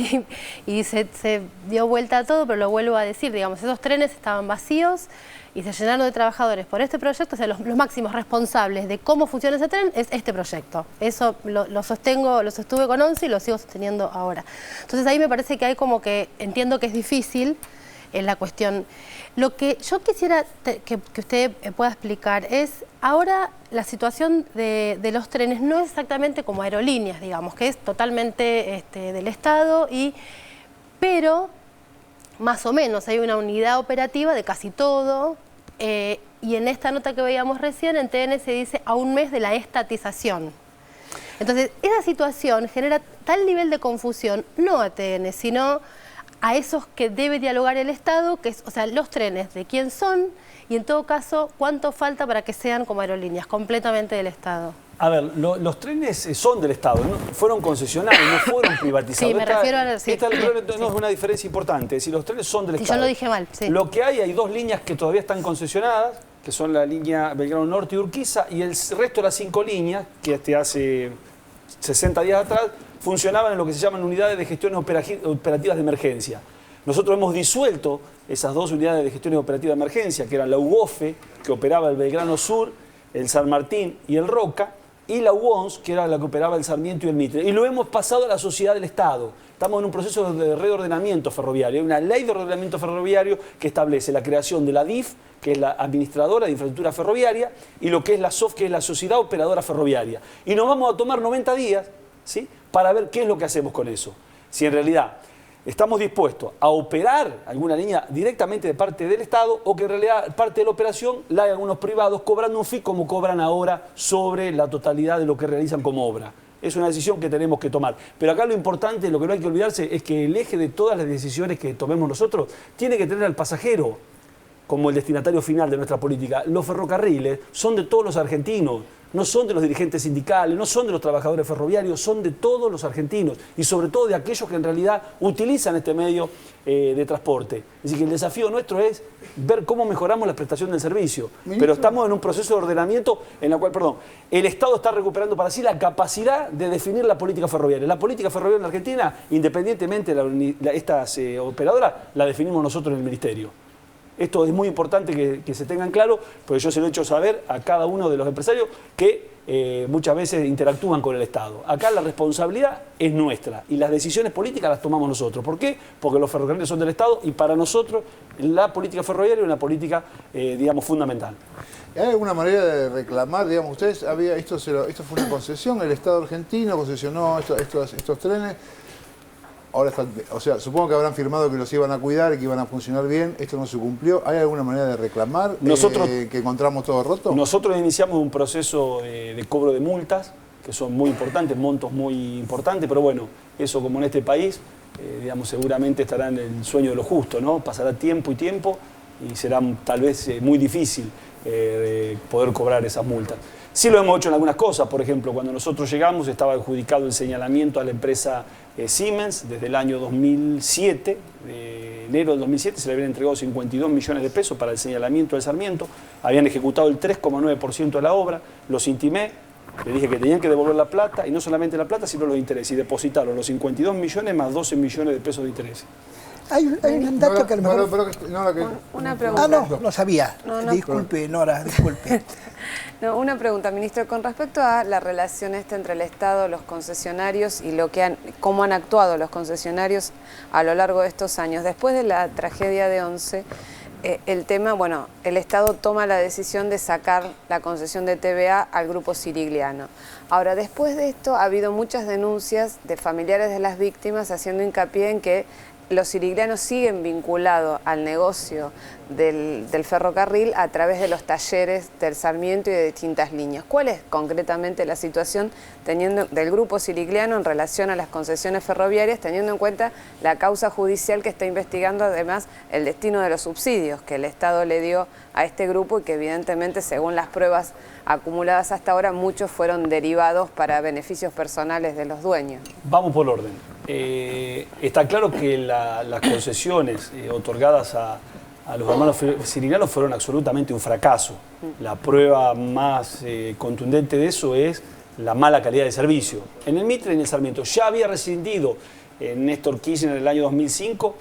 y se dio vuelta a todo, pero lo vuelvo a decir, digamos, esos trenes estaban vacíos y se llenaron de trabajadores por este proyecto. O sea, los máximos responsables de cómo funciona ese tren es este proyecto. Eso lo sostuve con 11 y lo sigo sosteniendo ahora. Entonces ahí me parece que hay como que, entiendo que es difícil la cuestión. Lo que yo quisiera que usted pueda explicar es, ahora la situación de los trenes no es exactamente como aerolíneas, digamos, que es totalmente del Estado, pero más o menos hay una unidad operativa de casi todo, y en esta nota que veíamos recién en TN se dice a un mes de la estatización. Entonces, esa situación genera tal nivel de confusión, no a TN, sino a esos que debe dialogar el Estado, que es, o sea, los trenes, de quién son, y en todo caso, cuánto falta para que sean como aerolíneas, completamente del Estado. A ver, los trenes son del Estado, ¿no? Fueron concesionarios, no fueron privatizados. Sí, me refiero a... Sí, no es una diferencia importante, es decir, los trenes son del Estado. Yo lo dije mal, sí. Lo que hay 2 líneas que todavía están concesionadas, que son la línea Belgrano Norte y Urquiza, y el resto de las 5 líneas, que hace 60 días atrás, funcionaban en lo que se llaman unidades de gestiones operativas de emergencia. Nosotros hemos disuelto esas 2 unidades de gestiones operativas de emergencia, que eran la UOFE, que operaba el Belgrano Sur, el San Martín y el Roca, y la UONS, que era la que operaba el Sarmiento y el Mitre. Y lo hemos pasado a la sociedad del Estado. Estamos en un proceso de reordenamiento ferroviario. Hay una ley de reordenamiento ferroviario que establece la creación de la DIF, que es la administradora de infraestructura ferroviaria, y lo que es la SOF, que es la Sociedad Operadora Ferroviaria. Y nos vamos a tomar 90 días, ¿sí?, para ver qué es lo que hacemos con eso. Si en realidad estamos dispuestos a operar alguna línea directamente de parte del Estado, o que en realidad parte de la operación la hay algunos privados cobrando un fee como cobran ahora sobre la totalidad de lo que realizan como obra. Es una decisión que tenemos que tomar. Pero acá lo importante, lo que no hay que olvidarse, es que el eje de todas las decisiones que tomemos nosotros tiene que tener al pasajero como el destinatario final de nuestra política. Los ferrocarriles son de todos los argentinos, no son de los dirigentes sindicales, no son de los trabajadores ferroviarios, son de todos los argentinos, y sobre todo de aquellos que en realidad utilizan este medio de transporte. Es decir, que el desafío nuestro es ver cómo mejoramos la prestación del servicio. Pero estamos en un proceso de ordenamiento en la cual, el Estado está recuperando para sí la capacidad de definir la política ferroviaria. La política ferroviaria en la Argentina, independientemente de estas operadoras, la definimos nosotros en el Ministerio. Esto es muy importante que se tengan claro, porque yo se lo he hecho saber a cada uno de los empresarios que muchas veces interactúan con el Estado. Acá la responsabilidad es nuestra y las decisiones políticas las tomamos nosotros. ¿Por qué? Porque los ferrocarriles son del Estado y para nosotros la política ferroviaria es una política, digamos, fundamental. ¿Hay alguna manera de reclamar, digamos, ustedes, esto fue una concesión, el Estado argentino concesionó estos trenes, ahora están, o sea, supongo que habrán firmado que los iban a cuidar y que iban a funcionar bien, esto no se cumplió, ¿hay alguna manera de reclamar que encontramos todo roto? Nosotros iniciamos un proceso de cobro de multas, que son muy importantes, montos muy importantes, pero bueno, eso como en este país, digamos, seguramente estará en el sueño de lo justo, ¿no? Pasará tiempo y será tal vez muy difícil poder cobrar esas multas. Sí lo hemos hecho en algunas cosas, por ejemplo, cuando nosotros llegamos estaba adjudicado el señalamiento a la empresa Siemens desde el año 2007, enero del 2007 se le habían entregado 52 millones de pesos para el señalamiento del Sarmiento, habían ejecutado el 3,9% de la obra, los intimé, le dije que tenían que devolver la plata, y no solamente la plata, sino los intereses, y depositaron los 52 millones más 12 millones de pesos de intereses. Hay un dato que a lo mejor... Una pregunta. No sabía. Disculpe, Nora, disculpe. No, una pregunta, ministro, con respecto a la relación entre el Estado, los concesionarios y cómo han actuado los concesionarios a lo largo de estos años. Después de la tragedia de Once, el tema, bueno, el Estado toma la decisión de sacar la concesión de TVA al grupo Cirigliano. Ahora, después de esto ha habido muchas denuncias de familiares de las víctimas haciendo hincapié en que los ciriglianos siguen vinculados al negocio del ferrocarril a través de los talleres del Sarmiento y de distintas líneas. ¿Cuál es concretamente la situación del grupo cirigliano en relación a las concesiones ferroviarias, teniendo en cuenta la causa judicial que está investigando además el destino de los subsidios que el Estado le dio a este grupo y que evidentemente, según las pruebas acumuladas hasta ahora, muchos fueron derivados para beneficios personales de los dueños? Vamos por orden. Está claro que las concesiones otorgadas a los hermanos ciriglianos fueron absolutamente un fracaso. La prueba más contundente de eso es la mala calidad de servicio. En el Mitre y en el Sarmiento ya había rescindido Néstor Kirchner en el año 2005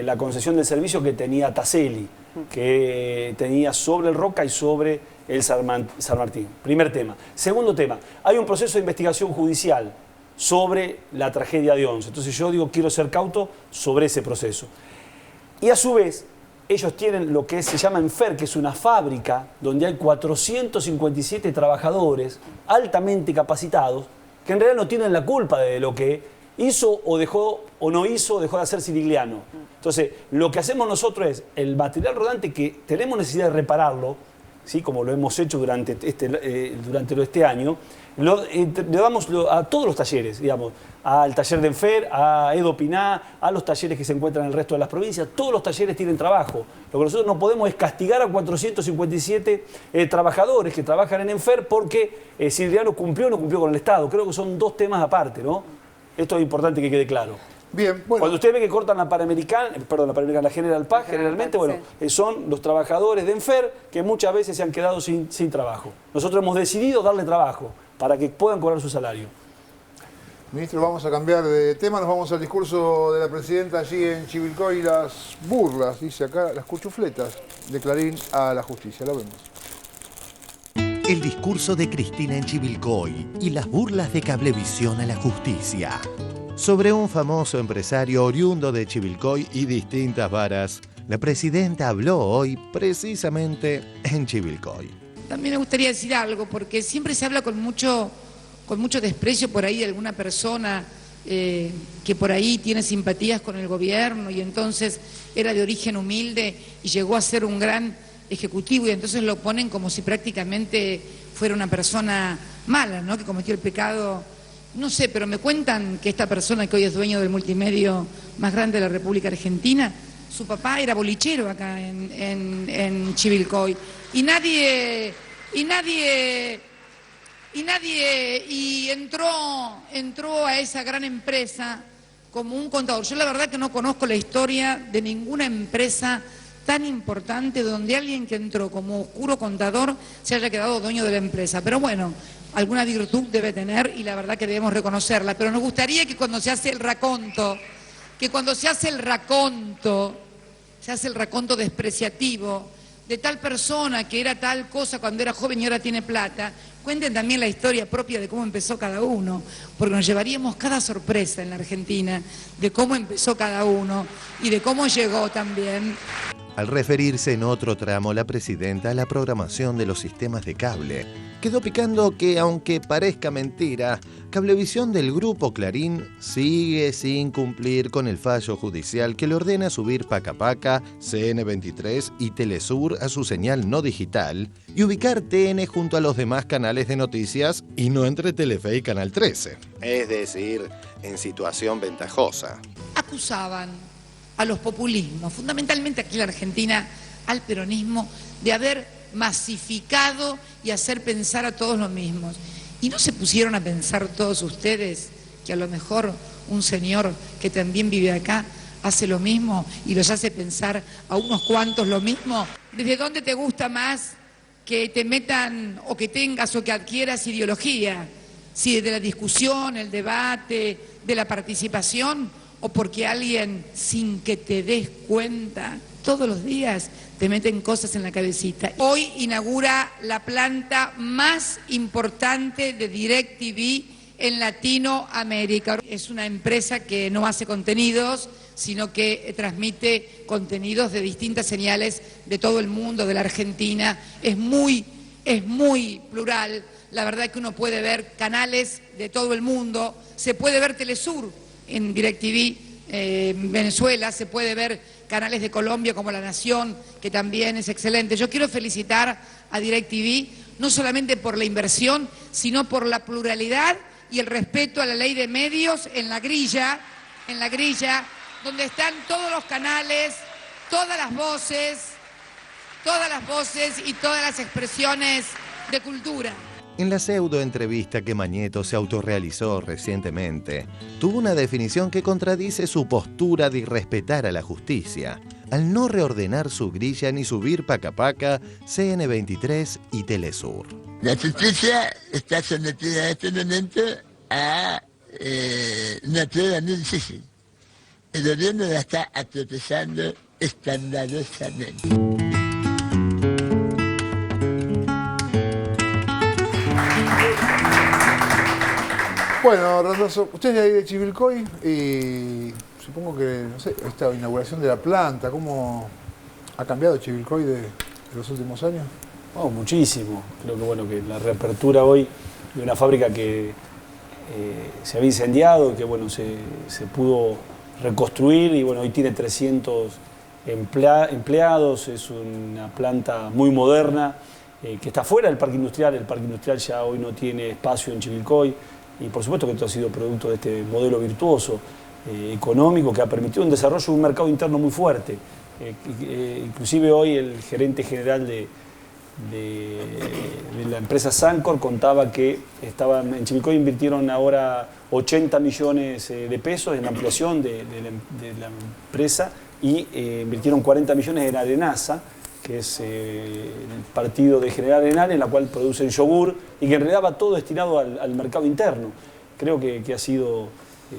la concesión del servicio que tenía Taselli, que tenía sobre el Roca y sobre el San Martín. Primer tema. Segundo tema, hay un proceso de investigación judicial sobre la tragedia de Once. Entonces yo digo, quiero ser cauto sobre ese proceso. Y a su vez, ellos tienen lo que se llama Enfer, que es una fábrica donde hay 457 trabajadores altamente capacitados que en realidad no tienen la culpa de lo que hizo o dejó o no hizo, dejó de hacer Cirigliano. Entonces, lo que hacemos nosotros es el material rodante que tenemos necesidad de repararlo, ¿sí? Como lo hemos hecho durante este año, le damos a todos los talleres, digamos, al taller de Enfer, a Edo Piná, a los talleres que se encuentran en el resto de las provincias. Todos los talleres tienen trabajo. Lo que nosotros no podemos es castigar a 457 trabajadores que trabajan en Enfer porque Cirigliano cumplió o no cumplió con el Estado. Creo que son dos temas aparte, ¿no? Esto es importante que quede claro. Bien, bueno. Cuando usted ve que cortan la la General Paz, generalmente, bueno, son los trabajadores de Enfer que muchas veces se han quedado sin trabajo. Nosotros hemos decidido darle trabajo para que puedan cobrar su salario. Ministro, vamos a cambiar de tema, nos vamos al discurso de la presidenta allí en Chivilcoy, las burlas, dice acá, las cuchufletas de Clarín a la justicia. Lo vemos. El discurso de Cristina en Chivilcoy y las burlas de Cablevisión a la justicia. Sobre un famoso empresario oriundo de Chivilcoy y distintas varas, la presidenta habló hoy precisamente en Chivilcoy. También me gustaría decir algo, porque siempre se habla con mucho desprecio por ahí de alguna persona que por ahí tiene simpatías con el gobierno y entonces era de origen humilde y llegó a ser un gran ejecutivo y entonces lo ponen como si prácticamente fuera una persona mala, ¿no? Que cometió el pecado. No sé, pero me cuentan que esta persona que hoy es dueño del multimedio más grande de la República Argentina, su papá era bolichero acá en Chivilcoy y entró a esa gran empresa como un contador. Yo la verdad que no conozco la historia de ninguna empresa tan importante donde alguien que entró como oscuro contador se haya quedado dueño de la empresa. Pero bueno, alguna virtud debe tener y la verdad que debemos reconocerla. Pero nos gustaría que cuando se hace el raconto, se hace el raconto despreciativo de tal persona que era tal cosa cuando era joven y ahora tiene plata, cuenten también la historia propia de cómo empezó cada uno, porque nos llevaríamos cada sorpresa en la Argentina de cómo empezó cada uno y de cómo llegó también. Al referirse en otro tramo la presidenta a la programación de los sistemas de cable, quedó picando que, aunque parezca mentira, Cablevisión del Grupo Clarín sigue sin cumplir con el fallo judicial que le ordena subir Paca Paca, CN23 y Telesur a su señal no digital y ubicar TN junto a los demás canales de noticias y no entre Telefe y Canal 13. Es decir, en situación ventajosa. Acusaban a los populismos, fundamentalmente aquí en la Argentina, al peronismo, de haber masificado y hacer pensar a todos lo mismos. ¿Y no se pusieron a pensar todos ustedes que a lo mejor un señor que también vive acá hace lo mismo y los hace pensar a unos cuantos lo mismo? ¿Desde dónde te gusta más que te metan o que tengas o que adquieras ideología? Si desde la discusión, el debate, de la participación, o porque alguien, sin que te des cuenta, todos los días te meten cosas en la cabecita. Hoy inaugura la planta más importante de DirecTV en Latinoamérica. Es una empresa que no hace contenidos, sino que transmite contenidos de distintas señales de todo el mundo, de la Argentina. Es muy plural. La verdad es que uno puede ver canales de todo el mundo. Se puede ver Telesur en DirecTV, Venezuela, se puede ver canales de Colombia como La Nación, que también es excelente. Yo quiero felicitar a DirecTV, no solamente por la inversión, sino por la pluralidad y el respeto a la ley de medios en la grilla, donde están todos los canales, todas las voces y todas las expresiones de cultura. En la pseudo-entrevista que Mañeto se autorrealizó recientemente, tuvo una definición que contradice su postura de irrespetar a la justicia, al no reordenar su grilla ni subir Paca Paca, CN23 y Telesur. La justicia está sometida en este momento a una prueba muy difícil. El gobierno la está atropellando escandalosamente. Bueno, Randazzo, usted es de ahí de Chivilcoy y supongo que, no sé, esta inauguración de la planta, ¿cómo ha cambiado Chivilcoy de los últimos años? Oh, muchísimo. Creo que bueno, que la reapertura hoy de una fábrica que se había incendiado, que bueno, se pudo reconstruir y bueno, hoy tiene 300 empleados, es una planta muy moderna que está fuera del parque industrial. El parque industrial ya hoy no tiene espacio en Chivilcoy. Y por supuesto que esto ha sido producto de este modelo virtuoso económico que ha permitido un desarrollo de un mercado interno muy fuerte. Inclusive hoy el gerente general de la empresa Sancor contaba que en Chivilcoy invirtieron ahora 80 millones de pesos en ampliación de la empresa y invirtieron 40 millones en Arenasa, que es el partido de General Arenal, en la cual producen yogur y que en realidad va todo destinado al mercado interno. Creo que ha sido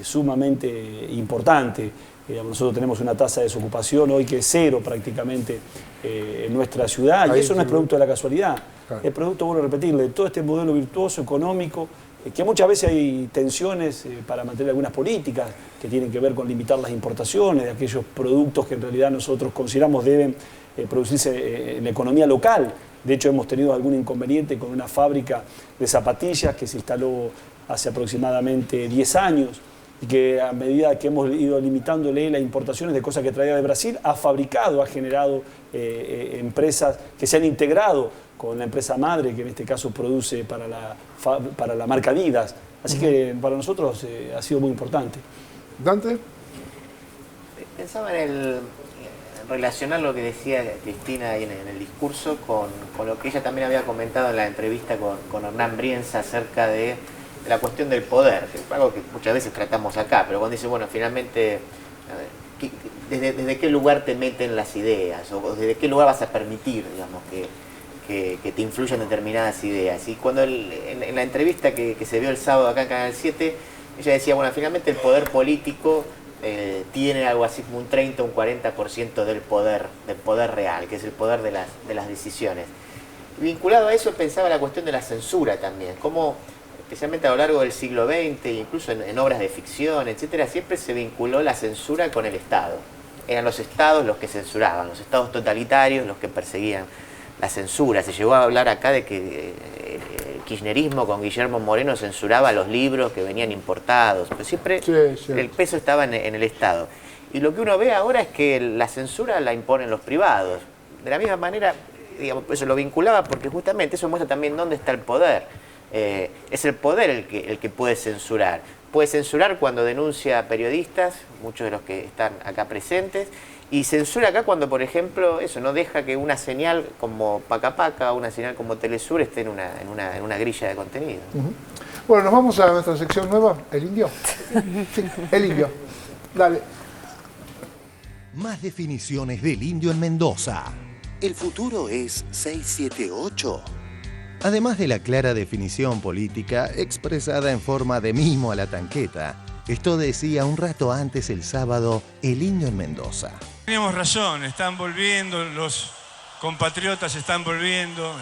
sumamente importante. Nosotros tenemos una tasa de desocupación hoy que es cero prácticamente en nuestra ciudad, y eso no es producto de la casualidad, claro. Es producto, bueno, repetirle, de todo este modelo virtuoso económico, que muchas veces hay tensiones para mantener algunas políticas que tienen que ver con limitar las importaciones de aquellos productos que en realidad nosotros consideramos deben producirse en la economía local. De hecho, hemos tenido algún inconveniente con una fábrica de zapatillas que se instaló hace aproximadamente 10 años y que a medida que hemos ido limitándole las importaciones de cosas que traía de Brasil, ha generado empresas que se han integrado con la empresa madre, que en este caso produce para la marca Adidas. Así que para nosotros ha sido muy importante. ¿Dante? Pensaba en relacionar lo que decía Cristina ahí en el discurso con lo que ella también había comentado en la entrevista con Hernán Brienza acerca de la cuestión del poder, que es algo que muchas veces tratamos acá, pero cuando dice, bueno, finalmente, ¿desde qué lugar te meten las ideas? ¿O desde qué lugar vas a permitir, digamos, que te influyan determinadas ideas? Y cuando en la entrevista que se vio el sábado acá en Canal 7, ella decía, bueno, finalmente el poder político tiene algo así como un 30 o un 40% del poder real, que es el poder de las decisiones. Y vinculado a eso pensaba la cuestión de la censura también, cómo especialmente a lo largo del siglo XX, incluso en obras de ficción, etcétera, siempre se vinculó la censura con el Estado. eran los estados los que censuraban, los estados totalitarios los que perseguían la censura. Se llegó a hablar acá de que el kirchnerismo con Guillermo Moreno censuraba los libros que venían importados, pero siempre el peso estaba en el Estado. Y lo que uno ve ahora es que la censura la imponen los privados. De la misma manera, digamos, eso lo vinculaba porque justamente eso muestra también dónde está el poder. Es el poder el que puede censurar. Puede censurar cuando denuncia a periodistas, muchos de los que están acá presentes, y censura acá cuando, por ejemplo, eso no deja que una señal como Paca Paca o una señal como Telesur esté en una grilla de contenido. Bueno, nos vamos a nuestra sección nueva, el indio. Sí, el indio. Dale. Más definiciones del indio en Mendoza. El futuro es 678. Además de la clara definición política expresada en forma de mimo a la tanqueta, esto decía un rato antes el sábado el indio en Mendoza. Teníamos razón, están volviendo, los compatriotas están volviendo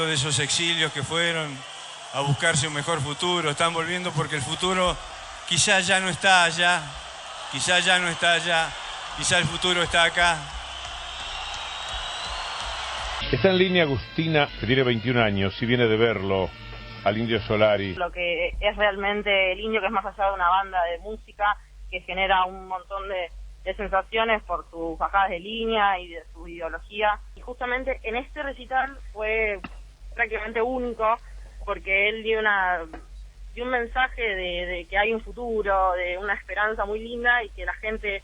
de esos exilios que fueron a buscarse un mejor futuro, están volviendo porque el futuro quizás ya no está allá, quizás ya no está allá, quizás el futuro está acá. Está en línea Agustina, que tiene 21 años, y viene de verlo al Indio Solari. Lo que es realmente el indio, que es más allá de una banda de música, que genera un montón de sensaciones por sus bajadas de línea y de su ideología. Y justamente en este recital fue prácticamente único, porque él dio un mensaje de que hay un futuro, de una esperanza muy linda, y que la gente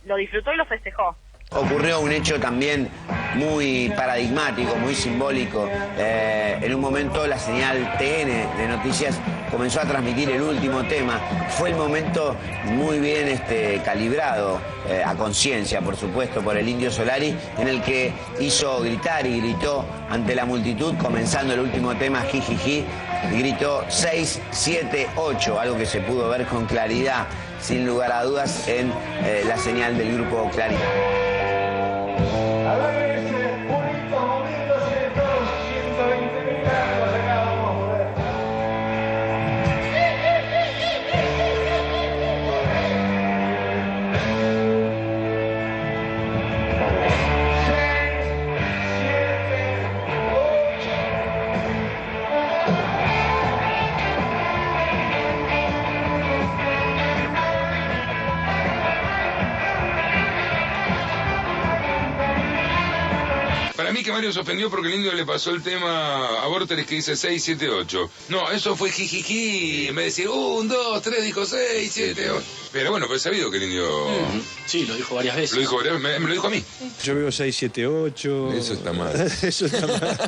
lo disfrutó y lo festejó. Ocurrió un hecho también muy paradigmático, muy simbólico. En un momento la señal TN de noticias comenzó a transmitir el último tema. Fue el momento muy bien calibrado, a conciencia, por supuesto, por el Indio Solari, en el que hizo gritar y gritó ante la multitud, comenzando el último tema, Jijiji, y gritó 678, algo que se pudo ver con claridad, sin lugar a dudas, en la señal del grupo Clarín. Para mí que Mario se ofendió porque el indio le pasó el tema a Vorteres que dice 678. No, eso fue jijiji. Me decía 1, 2, 3, dijo 6, 7, 8. Pero bueno, pues he sabido que el indio... Sí, lo dijo varias veces. Lo dijo varias veces, me lo dijo a mí. Yo veo 678. Eso está mal. Eso está mal.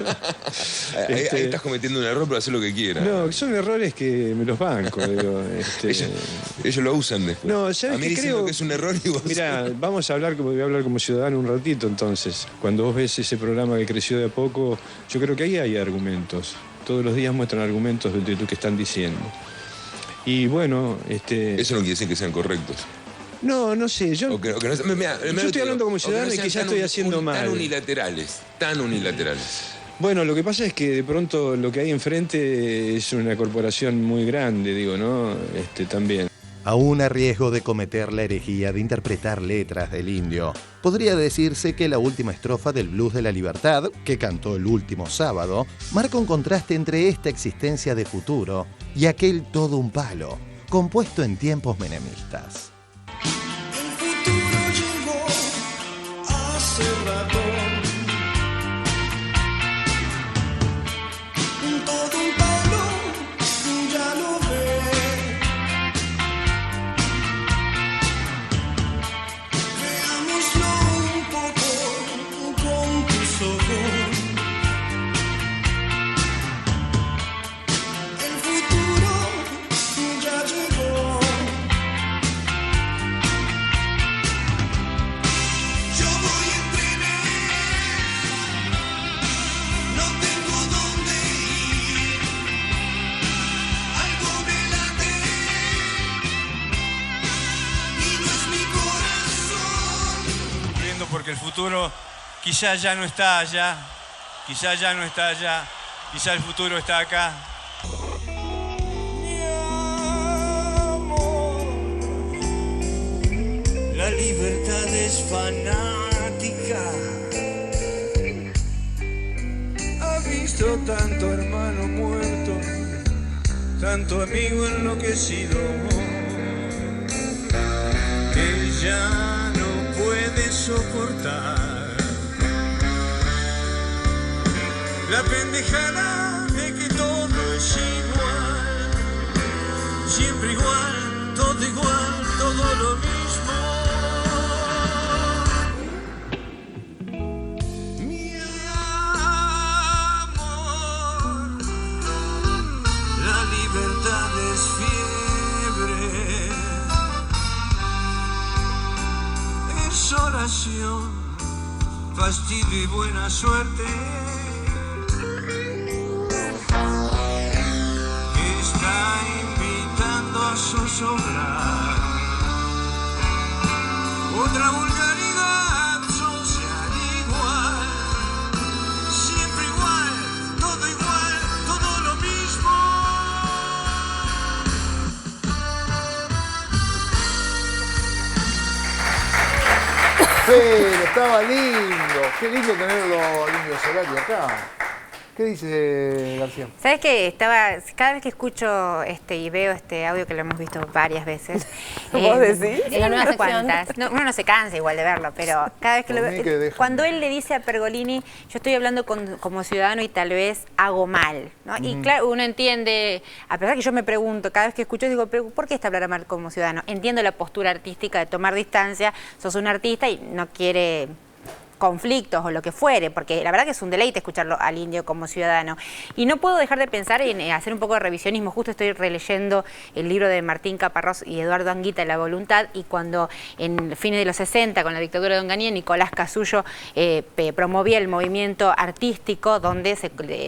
Ahí estás cometiendo un error para hacer lo que quieras. No, son errores que me los banco. Digo, ellos lo usan después. No, ¿sabes a mí qué diciendo creo? Que es un error y vos... Mira, voy a hablar como ciudadano un ratito entonces. Cuando vos ves ese programa que creció de a poco, yo creo que ahí hay argumentos. Todos los días muestran argumentos de lo que están diciendo. Y bueno, Eso no quiere decir que sean correctos. No sé, yo yo estoy hablando como ciudadano y quizás estoy haciendo mal. Tan unilaterales. Bueno, lo que pasa es que de pronto lo que hay enfrente es una corporación muy grande, digo, ¿no? También. Aún a riesgo de cometer la herejía de interpretar letras del indio, podría decirse que la última estrofa del Blues de la Libertad, que cantó el último sábado, marca un contraste entre esta existencia de futuro y aquel todo un palo, compuesto en tiempos menemistas. El futuro llegó hace rato. Todo un palo, ya lo ve. Veámoslo un poco con tus ojos. El futuro ya llegó. Yo voy en trenes, no tengo dónde ir. Algo me late y no es mi corazón. Viendo porque el futuro quizás ya no está allá, quizás ya no está allá, quizás el futuro está acá. La La libertad es fanática. Ha visto tanto hermano muerto, tanto amigo enloquecido, que ya no puede soportar la pendejada de que todo es igual, siempre igual, todo lo mismo. Mi amor, la libertad es fiebre, es oración, fastidio y buena suerte. Está invitando a zozobrar otra vulgaridad social igual, siempre igual, todo lo mismo. Pero estaba lindo. Qué lindo tenerlo al Indio Solari acá. ¿Qué dice García? ¿Sabes qué? Cada vez que escucho y veo este audio, que lo hemos visto varias veces. ¿Vos decís? En la nueva cuantas. No, uno no se cansa igual de verlo, pero cada vez que lo veo. Cuando él le dice a Pergolini, yo estoy hablando como ciudadano y tal vez hago mal, ¿no? Y claro, uno entiende, a pesar que yo me pregunto, cada vez que escucho digo, pero ¿por qué está hablar mal como ciudadano? Entiendo la postura artística de tomar distancia, sos un artista y no quiere conflictos o lo que fuere, porque la verdad que es un deleite escucharlo al Indio como ciudadano. Y no puedo dejar de pensar en hacer un poco de revisionismo. Justo estoy releyendo el libro de Martín Caparrós y Eduardo Anguita, La voluntad, y cuando en fines de los 60, con la dictadura de Onganía, Nicolás Casullo promovía el movimiento artístico, donde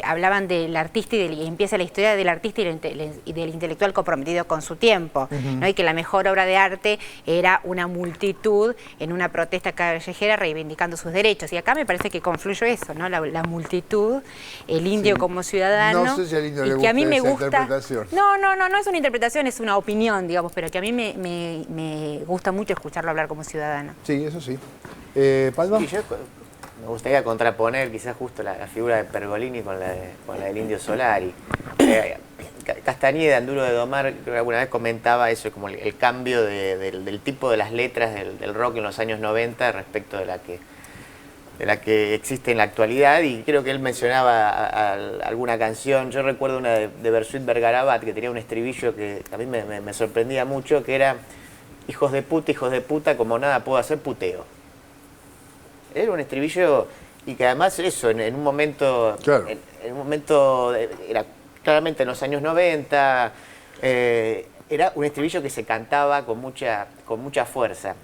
hablaban del artista y empieza la historia del artista y del intelectual comprometido con su tiempo, ¿no? Y que la mejor obra de arte era una multitud en una protesta callejera reivindicando sus derechos. Y acá me parece que confluye eso, ¿no? La multitud, el indio como ciudadano. No sé si al indio le que a mí me esa gusta. Interpretación. No es una interpretación, es una opinión, digamos, pero que a mí me gusta mucho escucharlo hablar como ciudadano. Sí, eso sí. ¿Palma? Sí, yo me gustaría contraponer quizás justo la figura de Pergolini con la del Indio Solari. Castañeda, en Duro de Domar, creo que alguna vez comentaba eso, como el cambio del tipo de las letras del rock en los años 90 respecto de la que existe en la actualidad, y creo que él mencionaba alguna canción. Yo recuerdo una de Bersuit Vergarabat que tenía un estribillo que a mí me sorprendía mucho, que era: hijos de puta, como nada puedo hacer, puteo. Era un estribillo, y que además eso, en un momento, claro. en un momento, era claramente en los años 90, era un estribillo que se cantaba con mucha fuerza.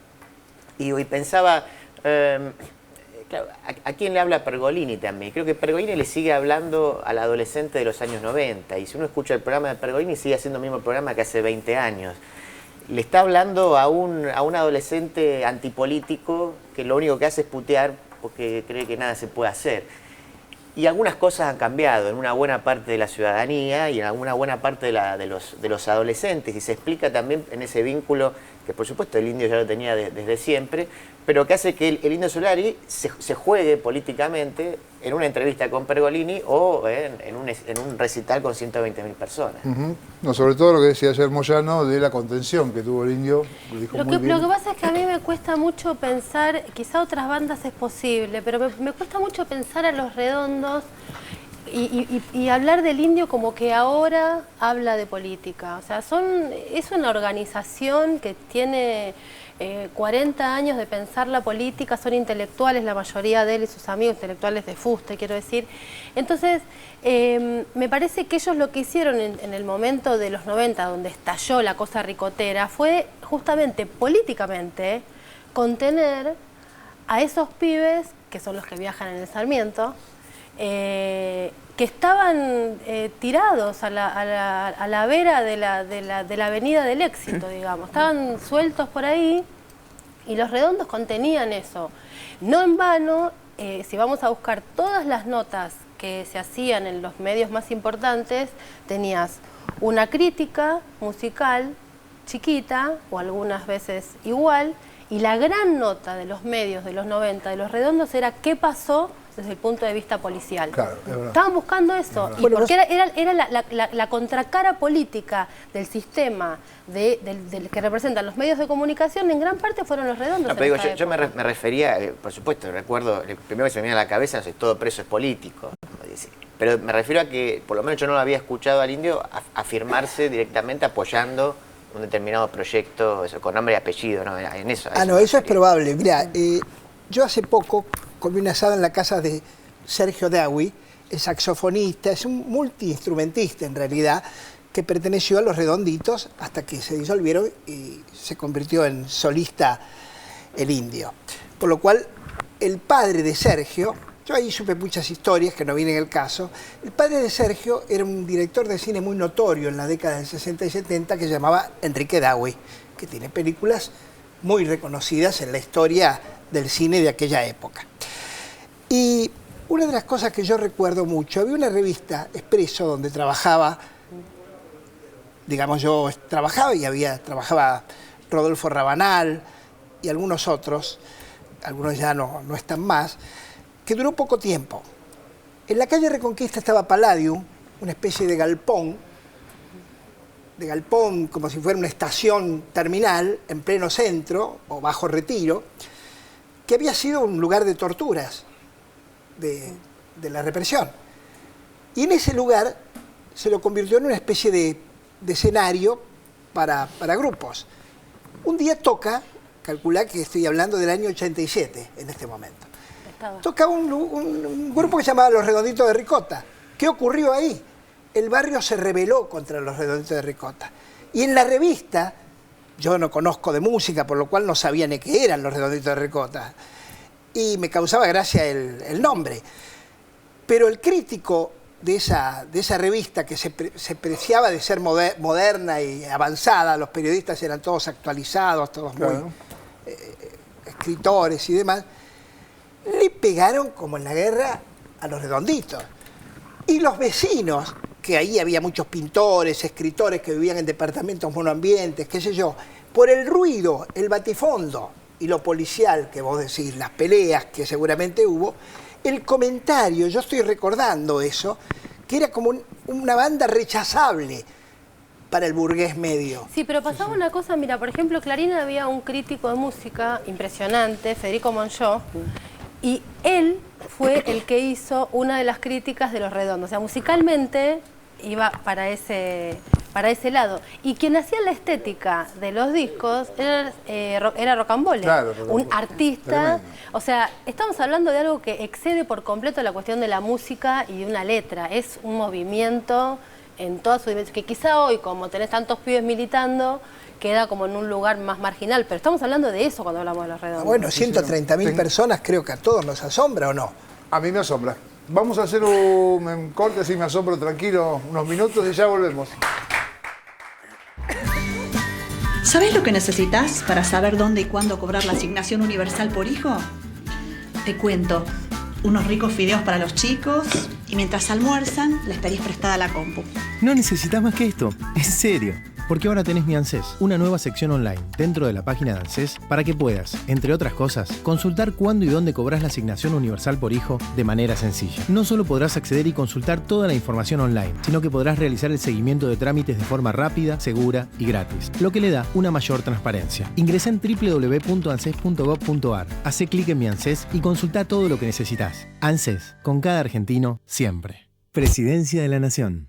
Y pensaba, claro, ¿a quién le habla Pergolini también? Creo que Pergolini le sigue hablando al adolescente de los años 90, y si uno escucha el programa de Pergolini sigue haciendo el mismo programa que hace 20 años. Le está hablando a un adolescente antipolítico que lo único que hace es putear porque cree que nada se puede hacer. Y algunas cosas han cambiado en una buena parte de la ciudadanía y en alguna buena parte de los adolescentes, y se explica también en ese vínculo que por supuesto el indio ya lo tenía desde siempre, pero que hace que el Indio Solari se juegue políticamente en una entrevista con Pergolini o en un recital con 120.000 personas. No, sobre todo lo que decía ayer Moyano de la contención que tuvo el indio. Lo que pasa es que a mí me cuesta mucho pensar, quizá otras bandas es posible, pero me cuesta mucho pensar a Los Redondos y hablar del indio como que ahora habla de política. O sea, es una organización que tiene 40 años de pensar la política, son intelectuales, la mayoría de él y sus amigos intelectuales de fuste, quiero decir. Entonces, me parece que ellos lo que hicieron en el momento de los 90, donde estalló la cosa ricotera, fue justamente políticamente contener a esos pibes, que son los que viajan en el Sarmiento, que estaban tirados a la vera de la avenida del éxito, digamos. Estaban sueltos por ahí y Los Redondos contenían eso. No en vano, si vamos a buscar todas las notas que se hacían en los medios más importantes, tenías una crítica musical chiquita, o algunas veces igual, Y la gran nota de los medios de los 90, de los redondos, era qué pasó desde el punto de vista policial. Claro, es verdad. Estaban buscando eso, y Bueno, porque era la contracara política del sistema del que representan los medios de comunicación, en gran parte fueron los redondos. No, pero digo, yo me refería, por supuesto, recuerdo, el primero que se me viene a la cabeza es todo preso es político. Pero me refiero a que, por lo menos yo no lo había escuchado al Indio afirmarse directamente apoyando un determinado proyecto, eso, con nombre y apellido, ¿no? En eso. No, eso es probable. Mira, yo hace poco comí una asada en la casa de Sergio Dawi, es saxofonista, es un multiinstrumentista en realidad, que perteneció a Los Redonditos hasta que se disolvieron y se convirtió en solista el Indio. Por lo cual, el padre de Sergio, yo ahí supe muchas historias que no vienen al caso, el padre de Sergio era un director de cine muy notorio en la década del 60 y 70 que se llamaba Enrique Dawi, que tiene películas muy reconocidas en la historia del cine de aquella época. Y una de las cosas que yo recuerdo mucho, había una revista, Expreso, donde trabajaba, digamos yo trabajaba y trabajaba Rodolfo Rabanal y algunos otros, algunos ya no están más, que duró poco tiempo. En la calle Reconquista estaba Palladium, una especie de galpón como si fuera una estación terminal en pleno centro o bajo Retiro, que había sido un lugar de torturas de la represión. Y en ese lugar se lo convirtió en una especie de escenario para grupos. Un día toca, calculá que estoy hablando del año 87 en este momento, toca un grupo que se llamaba Los Redonditos de Ricota. ¿Qué ocurrió ahí? El barrio se rebeló contra Los Redonditos de Ricota. Y en la revista, yo no conozco de música, por lo cual no sabía ni qué eran Los Redonditos de Ricota. Y me causaba gracia el nombre. Pero el crítico de esa revista, que se preciaba de ser moderna y avanzada, los periodistas eran todos actualizados, todos muy escritores y demás, le pegaron como en la guerra a Los Redonditos. Y los vecinos, que ahí había muchos pintores, escritores que vivían en departamentos monoambientes, qué sé yo, por el ruido, el batifondo y lo policial que vos decís, las peleas que seguramente hubo, el comentario, yo estoy recordando eso, que era como una banda rechazable para el burgués medio. Sí, pero pasaba una cosa, mira, por ejemplo, Clarín había un crítico de música impresionante, Federico Monchó, y él fue el que hizo una de las críticas de Los Redondos. O sea, musicalmente iba para ese lado. Y quien hacía la estética de los discos era Rocambole, claro, un artista. Tremendo. O sea, estamos hablando de algo que excede por completo la cuestión de la música y de una letra. Es un movimiento en toda su dimensión, que quizá hoy, como tenés tantos pibes militando, queda como en un lugar más marginal, pero estamos hablando de eso cuando hablamos de Los Redondos. Bueno, 130.000 personas creo que a todos nos asombra, ¿o no? A mí me asombra. Vamos a hacer un corte, así me asombro tranquilo, unos minutos y ya volvemos. ¿Sabés lo que necesitas para saber dónde y cuándo cobrar la asignación universal por hijo? Te cuento. Unos ricos fideos para los chicos y mientras almuerzan les pedís prestada la compu. No necesitas más que esto, en serio. Porque ahora tenés Mi ANSES, una nueva sección online dentro de la página de ANSES para que puedas, entre otras cosas, consultar cuándo y dónde cobras la asignación universal por hijo de manera sencilla. No solo podrás acceder y consultar toda la información online, sino que podrás realizar el seguimiento de trámites de forma rápida, segura y gratis, lo que le da una mayor transparencia. Ingresá en www.anses.gov.ar, hacé clic en Mi ANSES y consulta todo lo que necesitas. ANSES, con cada argentino, siempre. Presidencia de la Nación.